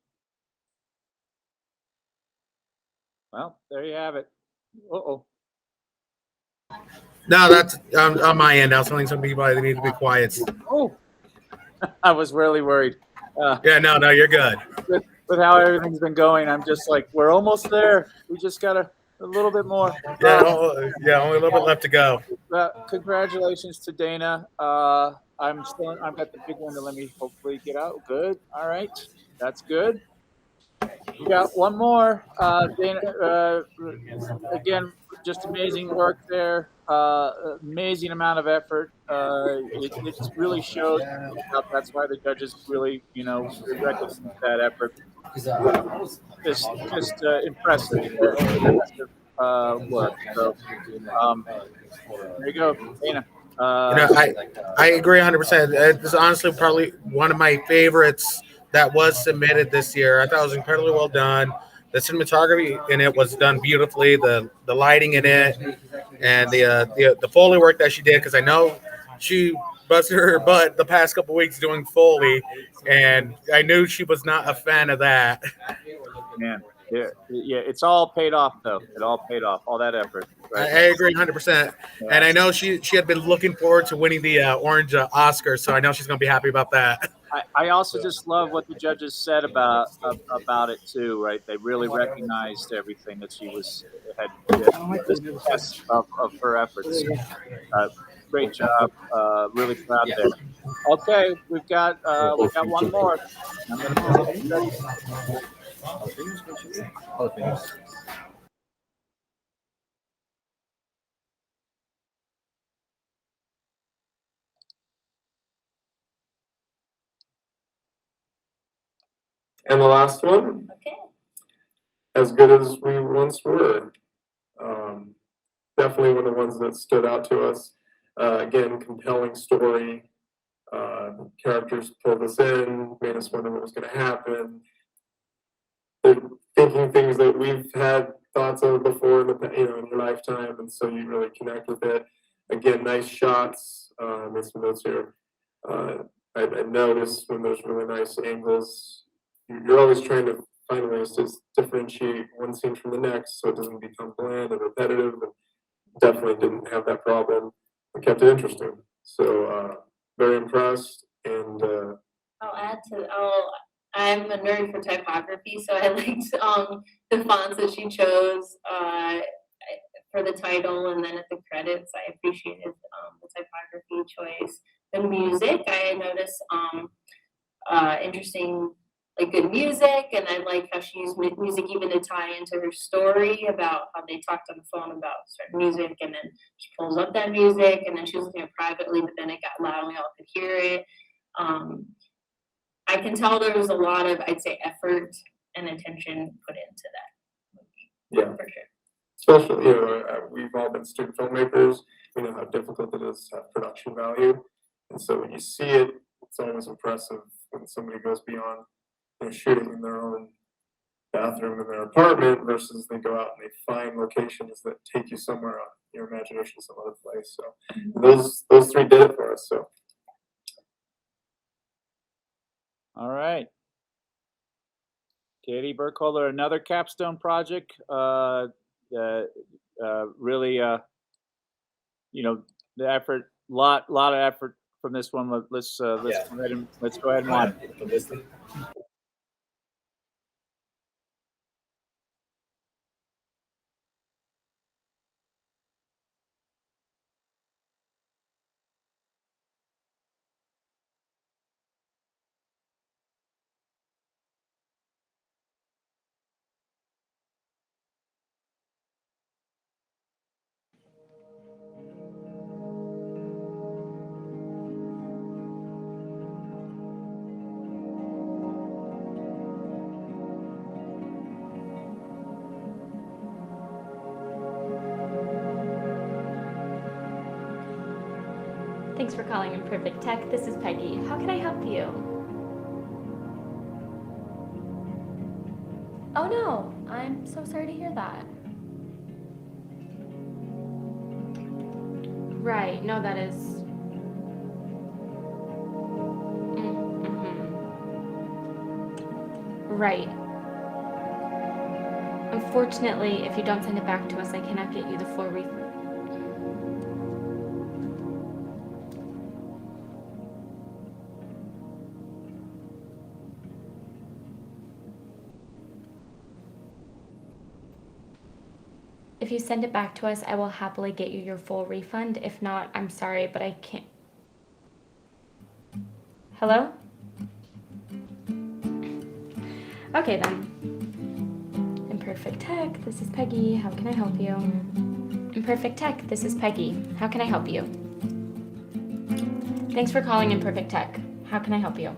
Well, there you have it. Uh-oh. No, that's on my end. I was telling some people they need to be quiet. Oh, I was really worried. Yeah, no, you're good. With how everything's been going, I'm just like, we're almost there. We just got a little bit more. Yeah, only a little bit left to go. Congratulations to Dana. I've got the big one to let me hopefully get out. Good. All right. That's good. We got one more. Dana, again, just amazing work there. Amazing amount of effort. It really shows. That's why the judges really, recognize that effort. Just impressive, work. So, there you go, Dana. I agree 100%. It's honestly probably one of my favorites that was submitted this year. I thought it was incredibly well done. The cinematography in it was done beautifully. The lighting in it, and the Foley work that she did, because I know she busted her butt the past couple weeks doing Foley, and I knew she was not a fan of that. Man, yeah, it's all paid off though. It all paid off. All that effort. Right? I agree 100%. And I know she had been looking forward to winning the Orange Oscar, so I know she's going to be happy about that. I also just love what the judges said about it too. Right? They really recognized everything that she had the success of her efforts. Great job. Really proud there. Okay, we've got one more. I'm going to. And the last one, Okay. As Good as We Once Were. Definitely one of the ones that stood out to us. Again, compelling story. Characters pulled us in, made us wonder what was going to happen. They're thinking things that we've had thoughts of before in your lifetime, and so you really connect with it. Again, nice shots. Made some notes here. I noticed when there's really nice angles, you're always trying to find ways to differentiate one scene from the next, so it doesn't become bland and repetitive. And definitely didn't have that problem. It kept it interesting. So very impressed. And I'll add to. I'm a nerd for typography, so I liked the fonts that she chose for the title, and then at the credits, I appreciated the typography choice. The music, I noticed interesting, like good music, and I like how she used music even to tie into her story about how they talked on the phone about certain music, and then she pulls up that music, and then she was listening privately, but then it got loud and we all could hear it. I can tell there was a lot of, I'd say, effort and attention put into that movie. Yeah, for sure. Especially, we've all been student filmmakers. We know how difficult it is to have production value, and so when you see it, it's always impressive when somebody goes beyond shooting in their own bathroom in their apartment versus they go out and they find locations that take you somewhere on your imagination, some other place. So those three did it for us. So. All right. Katie Burkholder, another capstone project. Really, the effort, lot of effort from this one. Let's go ahead and watch. Thanks for calling Imperfect Tech. This is Peggy. How can I help you? Oh no, I'm so sorry to hear that. Right, no, that is... Right. Unfortunately, if you don't send it back to us, I cannot get you the full refund. If you send it back to us, I will happily get you your full refund. If not, I'm sorry, but I can't. Hello? Okay then. Imperfect Tech, this is Peggy. How can I help you? Imperfect Tech, this is Peggy. How can I help you? Thanks for calling Imperfect Tech. How can I help you?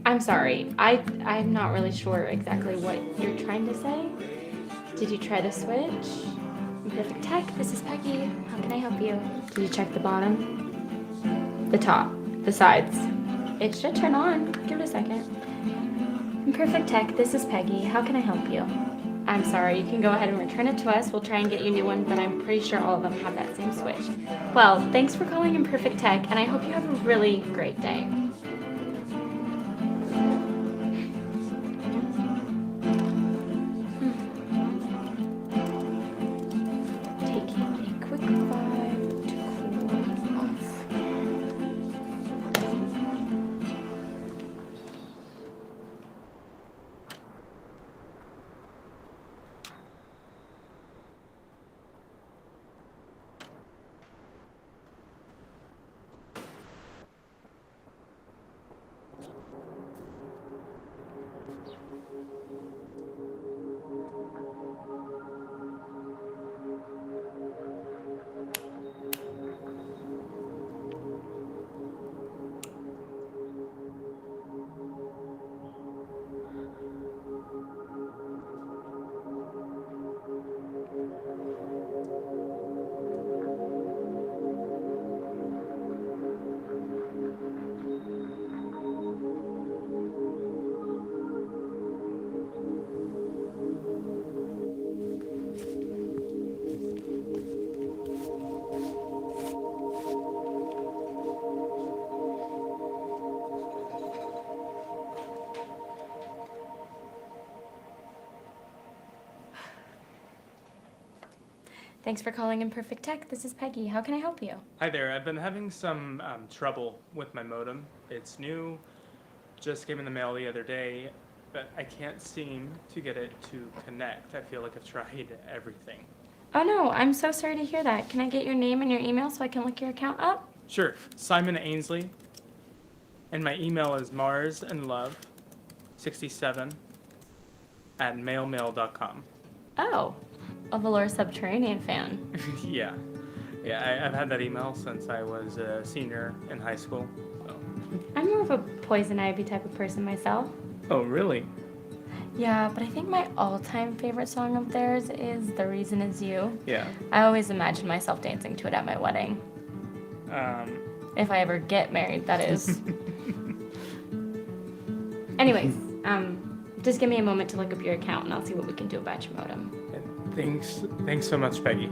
I'm sorry. I'm not really sure exactly what you're trying to say. Did you try the switch? Imperfect Tech, this is Peggy. How can I help you? Did you check the bottom? The top? The sides? It should turn on. Give it a second. Imperfect Tech, this is Peggy. How can I help you? I'm sorry, you can go ahead and return it to us. We'll try and get you a new one, but I'm pretty sure all of them have that same switch. Well, thanks for calling Imperfect Tech, and I hope you have a really great day. Taking a quick 5 to cool off. Thanks for calling Imperfect Tech. This is Peggy. How can I help you? Hi there. I've been having some trouble with my modem. It's new, just came in the mail the other day, but I can't seem to get it to connect. I feel like I've tried everything. Oh no, I'm so sorry to hear that. Can I get your name and your email so I can look your account up? Sure, Simon Ainsley, and my email is marsandlove67@mailmail.com. Oh, a Valor Subterranean fan. Yeah, I've had that email since I was a senior in high school. So. I'm more of a Poison Ivy type of person myself. Oh, really? Yeah, but I think my all-time favorite song of theirs is The Reason Is You. Yeah. I always imagine myself dancing to it at my wedding. If I ever get married, that is. Anyways, just give me a moment to look up your account and I'll see what we can do about your modem. Thanks so much, Peggy.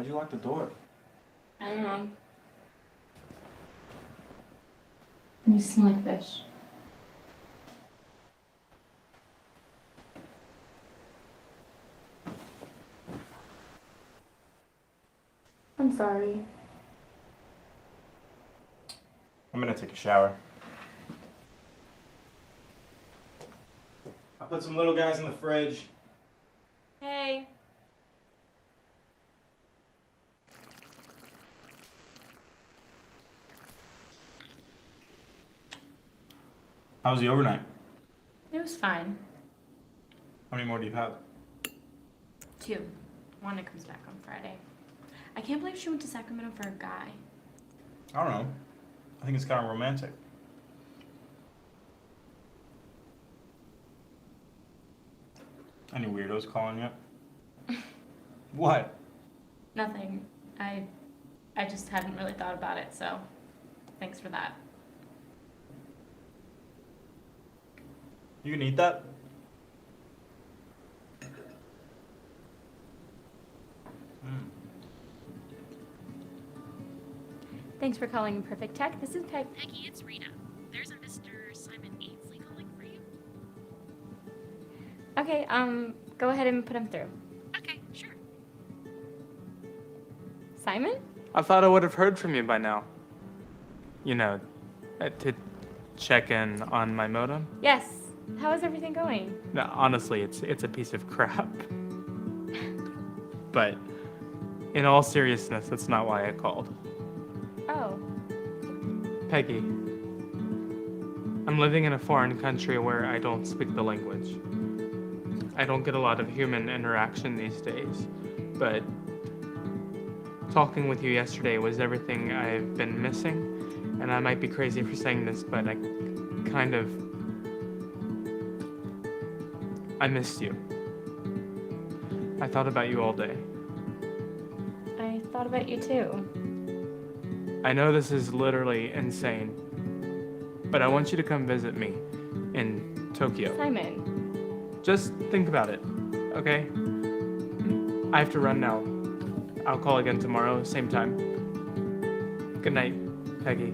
Why'd you lock the door? I don't know. You smell like fish. I'm sorry. I'm gonna take a shower. I put some little guys in the fridge. Hey. How was the overnight? It was fine. How many more do you have? 2. Wanda comes back on Friday. I can't believe she went to Sacramento for a guy. I don't know. I think it's kind of romantic. Any weirdos calling yet? What? Nothing. I just hadn't really thought about it, so thanks for that. You can eat that? Thanks for calling Perfect Tech. This is Peg. Peggy, it's Rita. There's a Mr. Simon Ainsley calling for you. Okay, go ahead and put him through. Okay, sure. Simon? I thought I would have heard from you by now. You know, to check in on my modem. Yes. How is everything going? No, honestly, it's a piece of crap. But in all seriousness, that's not why I called. Oh. Peggy, I'm living in a foreign country where I don't speak the language. I don't get a lot of human interaction these days, but talking with you yesterday was everything I've been missing, and I might be crazy for saying this, but I missed you. I thought about you all day. I thought about you too. I know this is literally insane, but I want you to come visit me in Tokyo. Simon. Just think about it, okay? I have to run now. I'll call again tomorrow, same time. Good night, Peggy.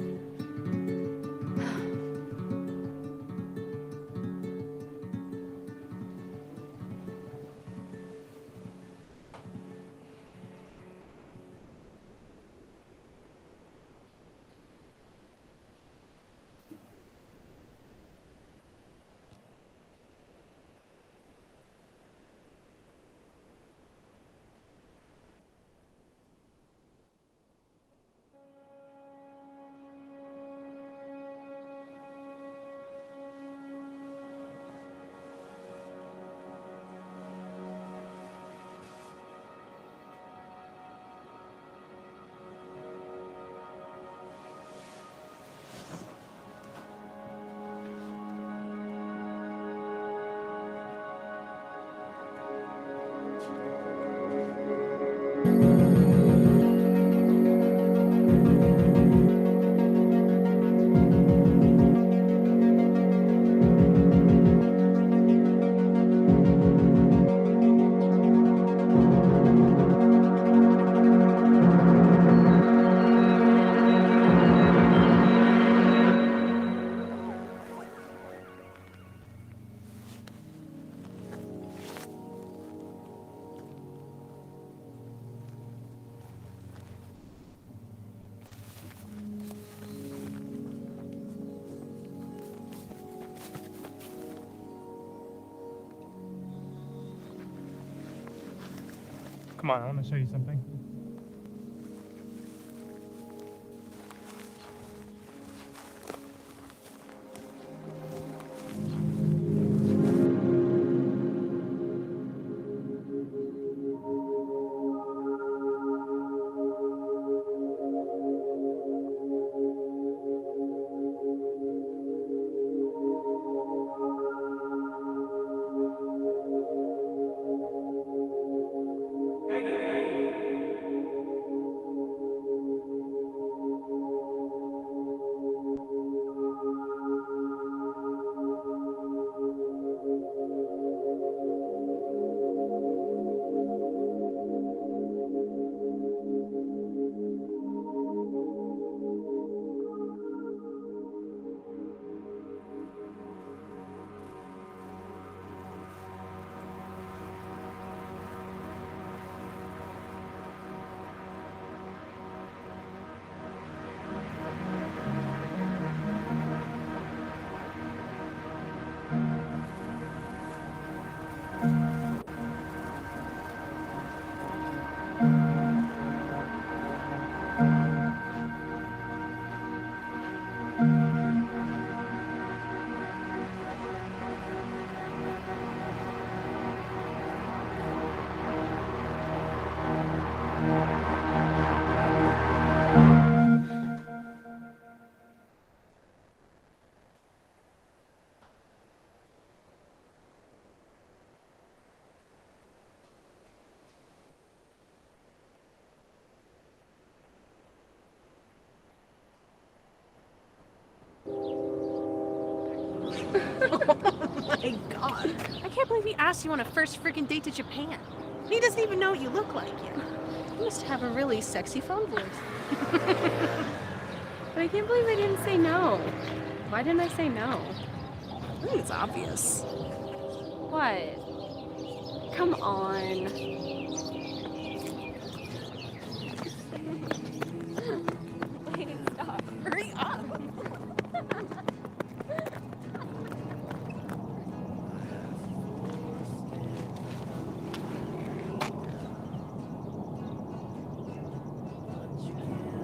Come on, I want to show you something. Oh my god. I can't believe he asked you on a first freaking date to Japan. He doesn't even know what you look like yet. You must have a really sexy phone voice. But I can't believe I didn't say no. Why didn't I say no? I think it's obvious. What? Come on. Wait, stop. Hurry up.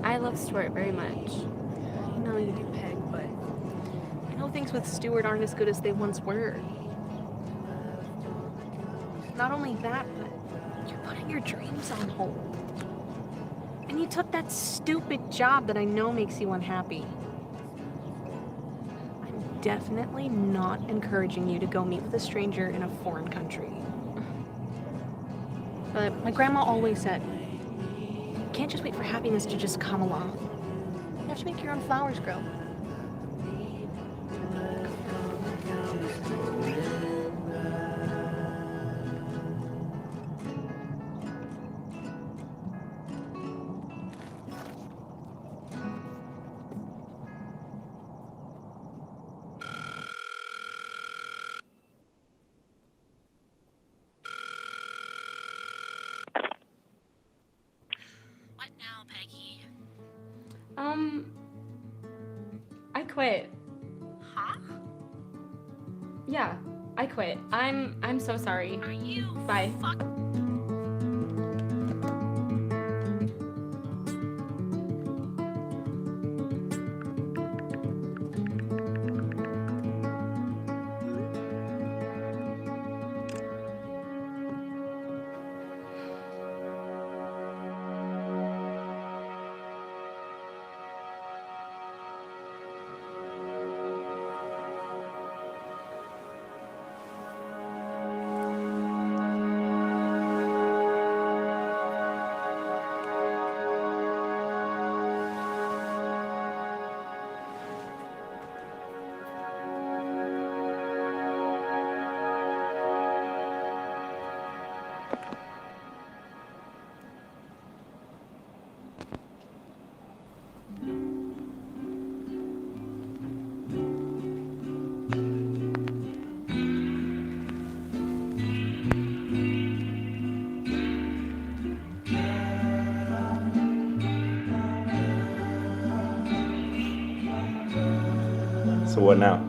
I love Stuart very much. I know you do, Peg, but I know things with Stuart aren't as good as they once were. Not only that, but you're putting your dreams on hold. And you took that stupid job that I know makes you unhappy. I'm definitely not encouraging you to go meet with a stranger in a foreign country. But my grandma always said, you can't just wait for happiness to just come along. You have to make your own flowers grow. What now, Peggy? I quit. Huh? Yeah, I quit. I'm so sorry. Are you Bye. So what now?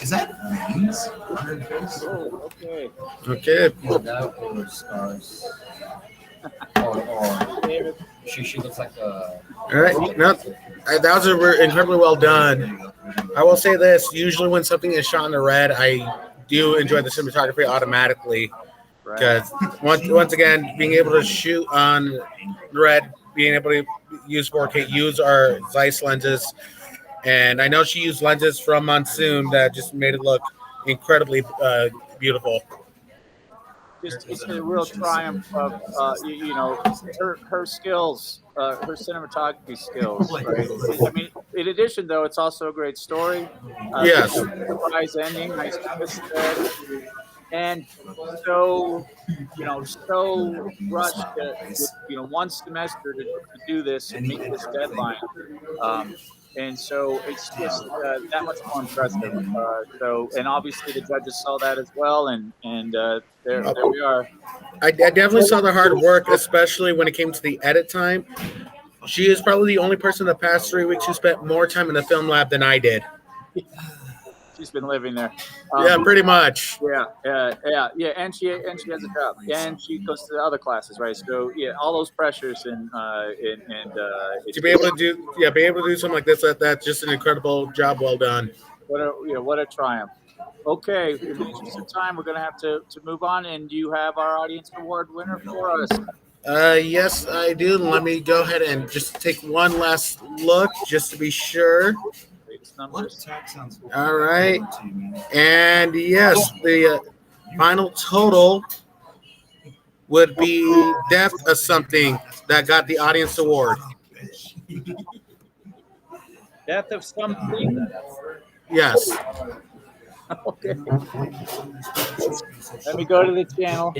Is that veins? Oh, okay. Okay. That or scars. or she looks like a. All right. No, that was incredibly well done. I will say this: usually, when something is shot in the red, I do enjoy the cinematography automatically because once again, being able to shoot on red, being able to use 4K, use our Zeiss lenses, and I know she used lenses from Monsoon that just made it look incredibly beautiful. It's a real triumph of her skills, her cinematography skills, right? I mean, in addition, though, it's also a great story. Yes. Surprise ending, nice twist there. and so so rushed with one semester to do this and meet this deadline. And so it's just that much more impressive. And obviously the judges saw that as well, and there we are. I definitely saw the hard work, especially when it came to the edit time. She is probably the only person in the past 3 weeks who spent more time in the film lab than I did. She's been living there. Yeah, pretty much. Yeah, and she has a job, and she goes to the other classes, right? So yeah, all those pressures and To be able to do something like this, that's just an incredible job. Well done. What a triumph. Okay, in the interest of time, we're gonna have to move on, and you have our audience award winner for us. Yes, I do. Let me go ahead and just take one last look just to be sure. All right. And yes, the final total would be Death of Something that got the audience award. Death of Something? Yes. Okay. Let me go to the channel.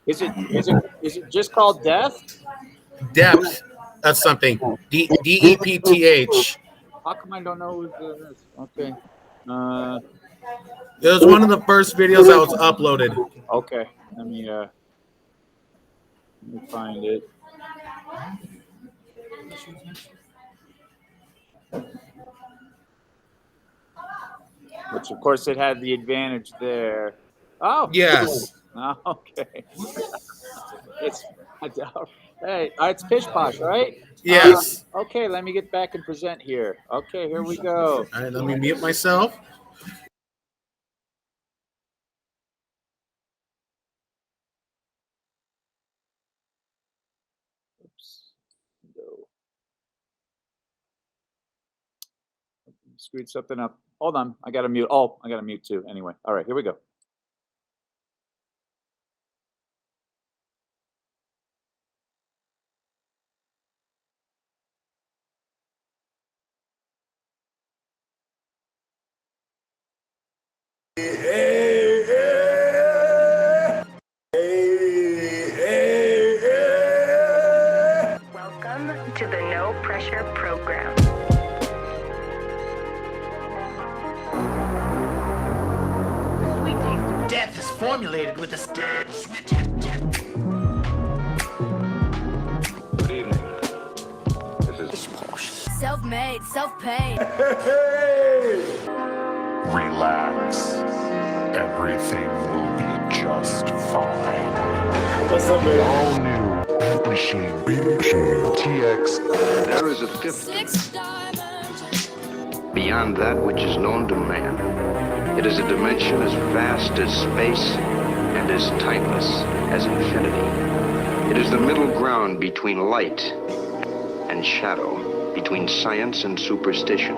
Is it just called Death? Depth of Something. DEPTH. How come I don't know who this is? Okay. It was one of the first videos that was uploaded. Okay. Let me find it. Which, of course, it had the advantage there. Oh, yes. Oh, okay. It's Pish Posh, right? Yes. Okay, let me get back and present here. Okay, here we go. All right, let me mute myself. Oops. No. Screwed something up. Hold on. I got to mute. Oh, I got to mute too. Anyway. All right, here we go. Welcome to the No Pressure Program. Death is formulated with a Good evening. This is Self-made, self-paid. Relax. Everything will be just fine. What's up, man? All new machine TX. There is a fifth beyond that which is known to man. It is a dimension as vast as space and as timeless as infinity. It is the middle ground between light and shadow, between science and superstition,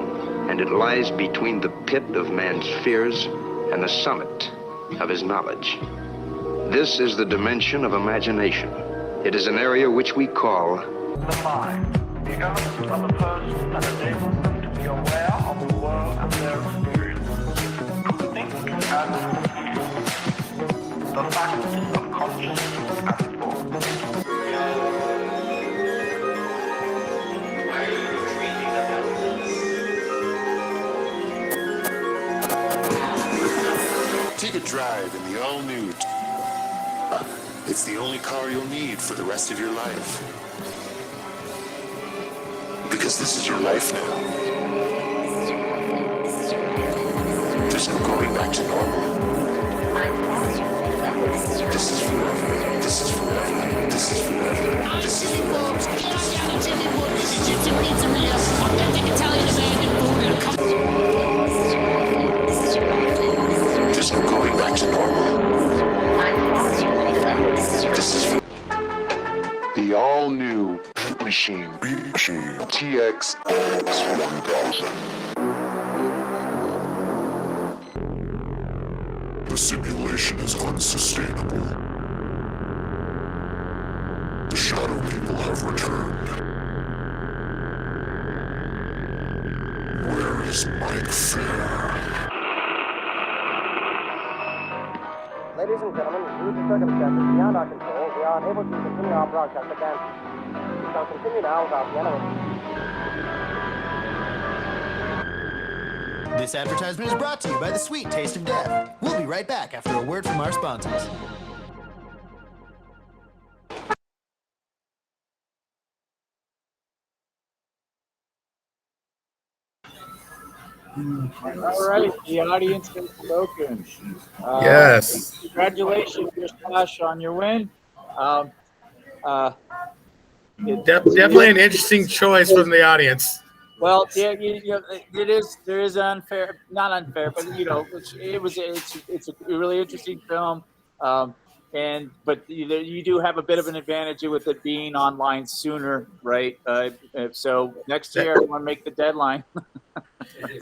and it lies between the pit of man's fears and the summit of his knowledge. This is the dimension of imagination. It is an area which we call the mind. The elements of a person that enable them to be aware of the world and their experience. To think and feel. The faculties of consciousness and thought. Take a drive in the all-new. It's the only car you'll need for the rest of your life. Because this is your life now. There's no going back to normal. This is forever. This is forever. This is forever. This is forever. There's no going back to normal. This is the all-new machine TX 1000. The simulation is unsustainable. shadow people have returned. Where is Mike Fair? Ladies and gentlemen, due to circumstances beyond our control, we are unable to continue our broadcast again. We shall continue now without the announcement. This advertisement is brought to you by the Sweet Taste of Death. We'll be right back after a word from our sponsors. All right, the audience has spoken. Yes. Congratulations, Josh, on your win. Definitely an interesting choice from the audience. Well, yeah, there is unfair, not unfair, but it's a really interesting film, but you do have a bit of an advantage with it being online sooner, right? So next year, I want to make the deadline.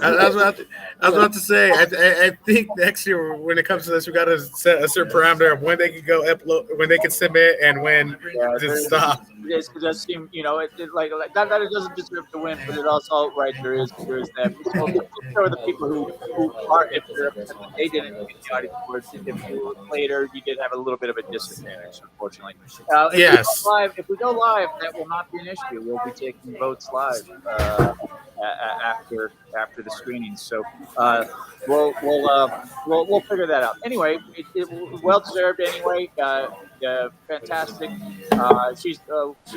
I was about to say, I think next year when it comes to this, we got to set a certain parameter of when they can go upload, when they can submit, and when to stop. It does seem, not that it doesn't deserve to win, but it also, right, there is that. So there are the people who are, if they didn't get the audience awards, if you were later, you did have a little bit of a disadvantage, unfortunately. Yes. If we go live, that will not be an issue. We'll be taking votes live after the screenings. So we'll figure that out. Anyway, it well deserved. Anyway, fantastic. She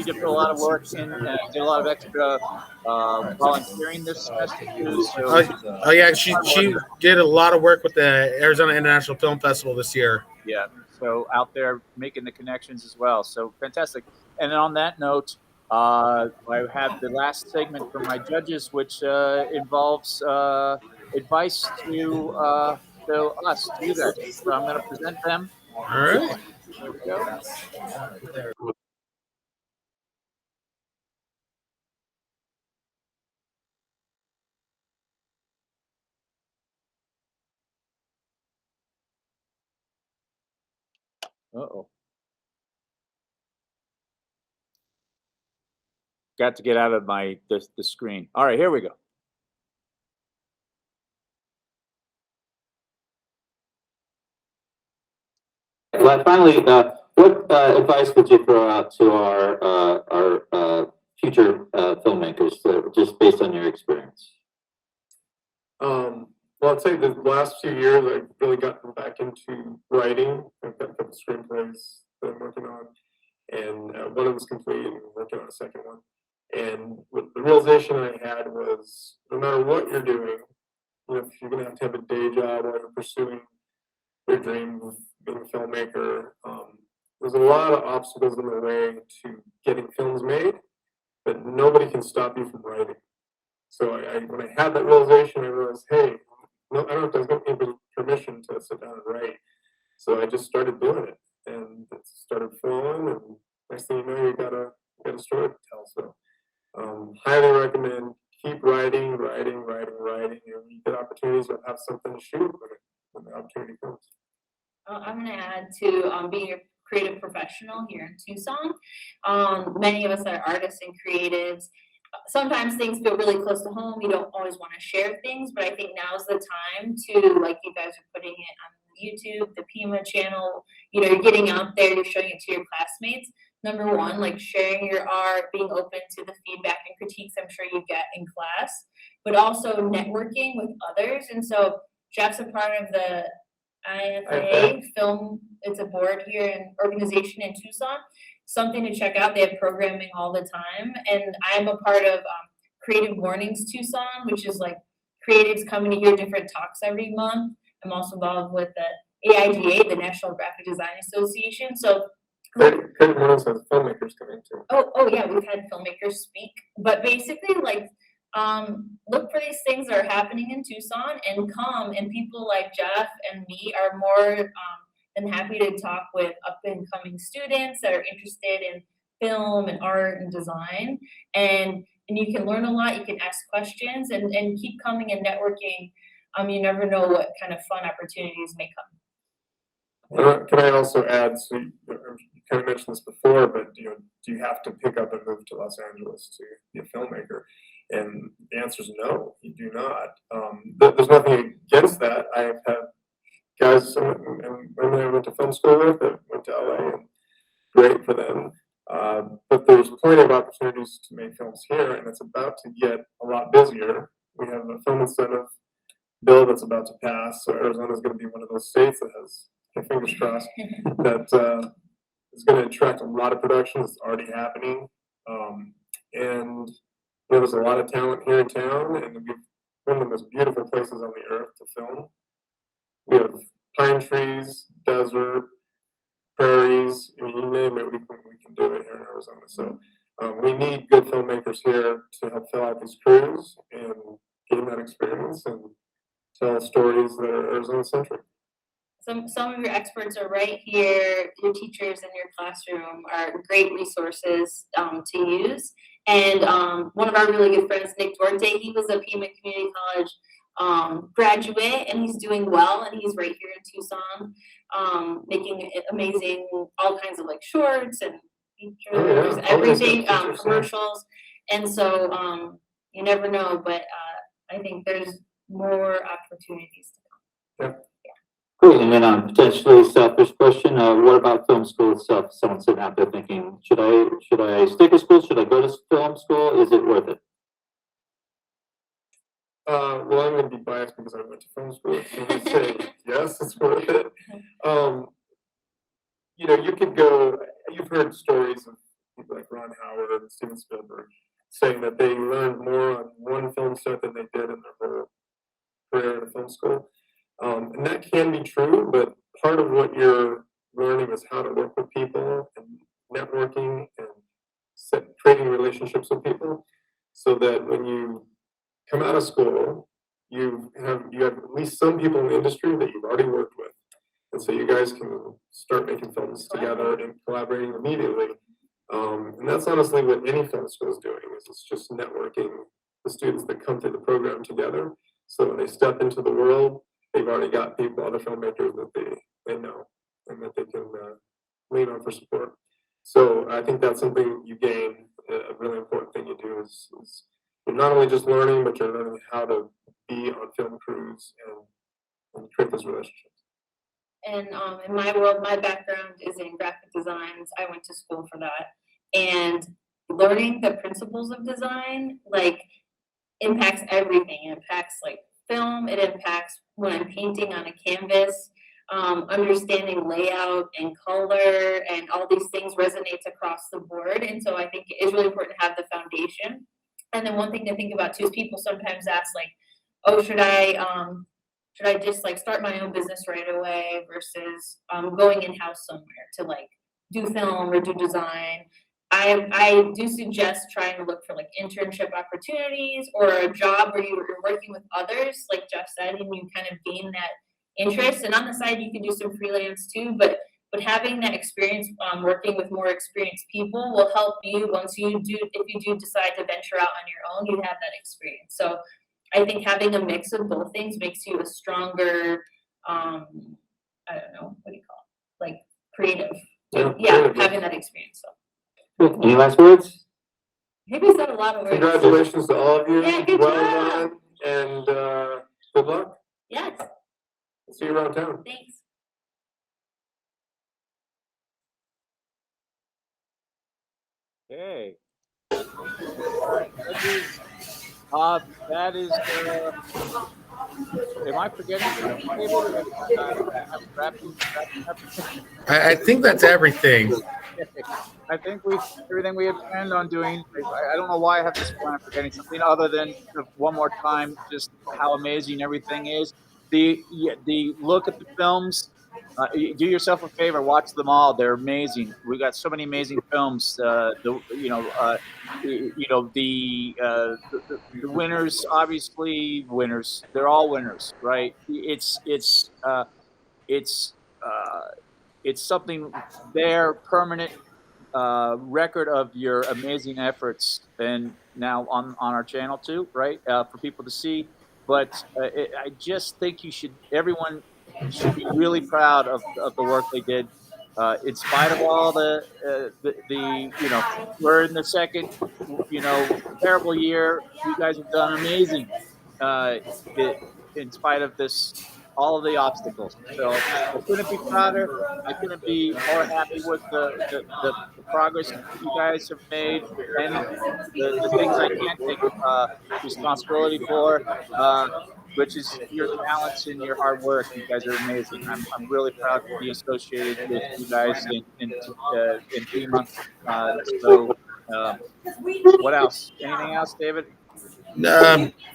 did a lot of work and did a lot of extra volunteering this semester too. So yeah, she did a lot of work with the Arizona International Film Festival this year. Yeah, so out there making the connections as well. So fantastic. And on that note, I have the last segment from my judges, which involves advice to you guys. So I'm going to present them. All right. Here we go. Uh-oh. Got to get out of the screen. All right, here we go. Finally, what advice would you throw out to our future filmmakers, just based on your experience? Well, I'd say the last few years I've really gotten back into writing. I've got a couple screenplays that I'm working on, and one of them's complete, and I'm working on a second one. And what the realization I had was, no matter what you're doing, if you're going to have a day job or you're pursuing your dream of being a filmmaker, there's a lot of obstacles in the way to getting films made, but nobody can stop you from writing. So when I had that realization, I realized, hey, no, I don't have to give anybody permission to sit down and write. So I just started doing it, and it started flowing, and next thing you know, you got a story to tell. So highly recommend keep writing. And when you get opportunities, you'll have something to shoot when the opportunity comes. I'm going to add to being a creative professional here in Tucson. Many of us are artists and creatives. Sometimes things feel really close to home. You don't always want to share things, but I think now's the time to, like you guys are putting it on YouTube, the PIMA channel, you're getting out there, you're showing it to your classmates. Number one, like sharing your art, being open to the feedback and critiques I'm sure you get in class, but also networking with others. And so Jeff's a part of the IFA film, it's a board here and organization in Tucson. Something to check out. They have programming all the time. And I'm a part of Creative Mornings Tucson, which is like creatives coming to hear different talks every month. I'm also involved with the AIGA, the National Graphic Design Association. So Creative Mornings has filmmakers coming too. Oh yeah, we've had filmmakers speak. But basically, look for these things that are happening in Tucson and come. And people like Jeff and me are more than happy to talk with up and coming students that are interested in film and art and design. And you can learn a lot, you can ask questions and keep coming and networking. You never know what kind of fun opportunities may come. Can I also add, so you kind of mentioned this before, but do you have to pick up and move to Los Angeles to be a filmmaker? And the answer is no, you do not. There's nothing against that. I have had guys and women I went to film school with that went to LA, and great for them. But there's plenty of opportunities to make films here, and it's about to get a lot busier. We have a film incentive bill that's about to pass, so Arizona is going to be one of those states that has, fingers crossed, that is going to attract a lot of productions. It's already happening, and there's a lot of talent here in town, and we've one of the most beautiful places on the earth to film. We have pine trees, desert, prairies, I mean, you name it, we can do it here in Arizona. So we need good filmmakers here to help fill out these crews and gain that experience and tell stories that are Arizona-centric. Some of your experts are right here. Your teachers in your classroom are great resources to use. And one of our really good friends, Nick Duarte, he was a Pima Community College graduate, and he's doing well, and he's right here in Tucson, making amazing, all kinds of like shorts and features, everything, commercials. And so you never know, but I think there's more opportunities to come. Great, and then potentially selfish question, what about film school itself? Someone sitting out there thinking, should I stick to school? Should I go to film school? Is it worth it? Well, I'm going to be biased because I went to film school. So I'm going to say yes, it's worth it. You could go. You've heard stories of people like Ron Howard and Steven Spielberg saying that they learned more on one film set than they did in their whole career in a film school. And that can be true, but part of what you're learning is how to work with people and networking and creating relationships with people, so that when you come out of school, you have at least some people in the industry that you've already worked with, and so you guys can start making films together and collaborating immediately. And that's honestly what any film school is doing. Is it's just networking the students that come through the program together, so when they step into the world, they've already got people, other filmmakers that they know and that they can lean on for support. So I think that's something you gain. A really important thing you do is you're not only just learning, but you're learning how to be on film crews and create those relationships. And in my world, my background is in graphic designs. I went to school for that. And learning the principles of design, like, impacts everything. It impacts, like, film. It impacts when I'm painting on a canvas. Understanding layout and color and all these things resonates across the board. And so I think it is really important to have the foundation. And then one thing to think about too is people sometimes ask, like, oh, should I just like start my own business right away versus going in-house somewhere to like do film or do design. I do suggest trying to look for like internship opportunities or a job where you're working with others, like Jeff said, and you kind of gain that interest. And on the side, you can do some freelance too, but having that experience working with more experienced people will help you if you do decide to venture out on your own, you have that experience. So I think having a mix of both things makes you a stronger, I don't know, what do you call it? Like creative. Yeah, having that experience. So. Any last words? Maybe I said a lot of words. Congratulations to all of you. Yeah, good well job. Done, and good luck. Yes. See you around town. Thanks. Okay. That is. Am I forgetting? I think that's everything. I think everything we had planned on doing. I don't know why I have this plan. I'm forgetting something other than one more time, just how amazing everything is. The look at the films. Do yourself a favor, watch them all. They're amazing. We got so many amazing films. The winners, obviously winners. They're all winners, right? It's something there, permanent record of your amazing efforts, and now on our channel too, right? For people to see. But I just think everyone should be really proud of the work they did. In spite of all the we're in the second terrible year. You guys have done amazing. Uh, it, in spite of this, all of the obstacles. So I couldn't be prouder. I couldn't be more happy with the progress you guys have made and the things I can't take responsibility for, which is your talents and your hard work. You guys are amazing. I'm really proud to be associated with you guys in 3 months. So, what else? Anything else, David?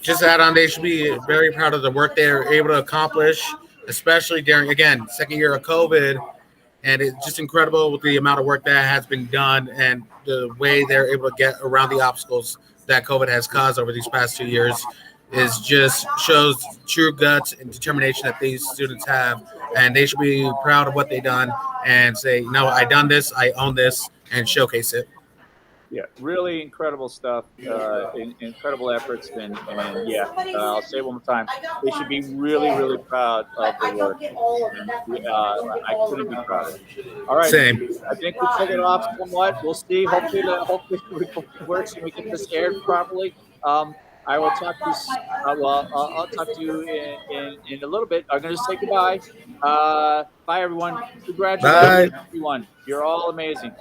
Just add on, they should be very proud of the work they're able to accomplish, especially during, again, second year of COVID. And it's just incredible with the amount of work that has been done and the way they're able to get around the obstacles that COVID has caused over these past 2 years is just shows true guts and determination that these students have. And they should be proud of what they've done and say, no, I done this, I own this, and showcase it. Yeah, really incredible stuff, incredible efforts, and yeah, I'll say it one more time. They should be really, really proud of the work. And, I couldn't be prouder. All right, Same. I think we pulled it off somewhat. We'll see. Hopefully, the recording works and we get this aired properly. I will talk to you. I'll talk to you in a little bit. I'm going to say goodbye. Bye, everyone. Congratulations, everyone. You're all amazing.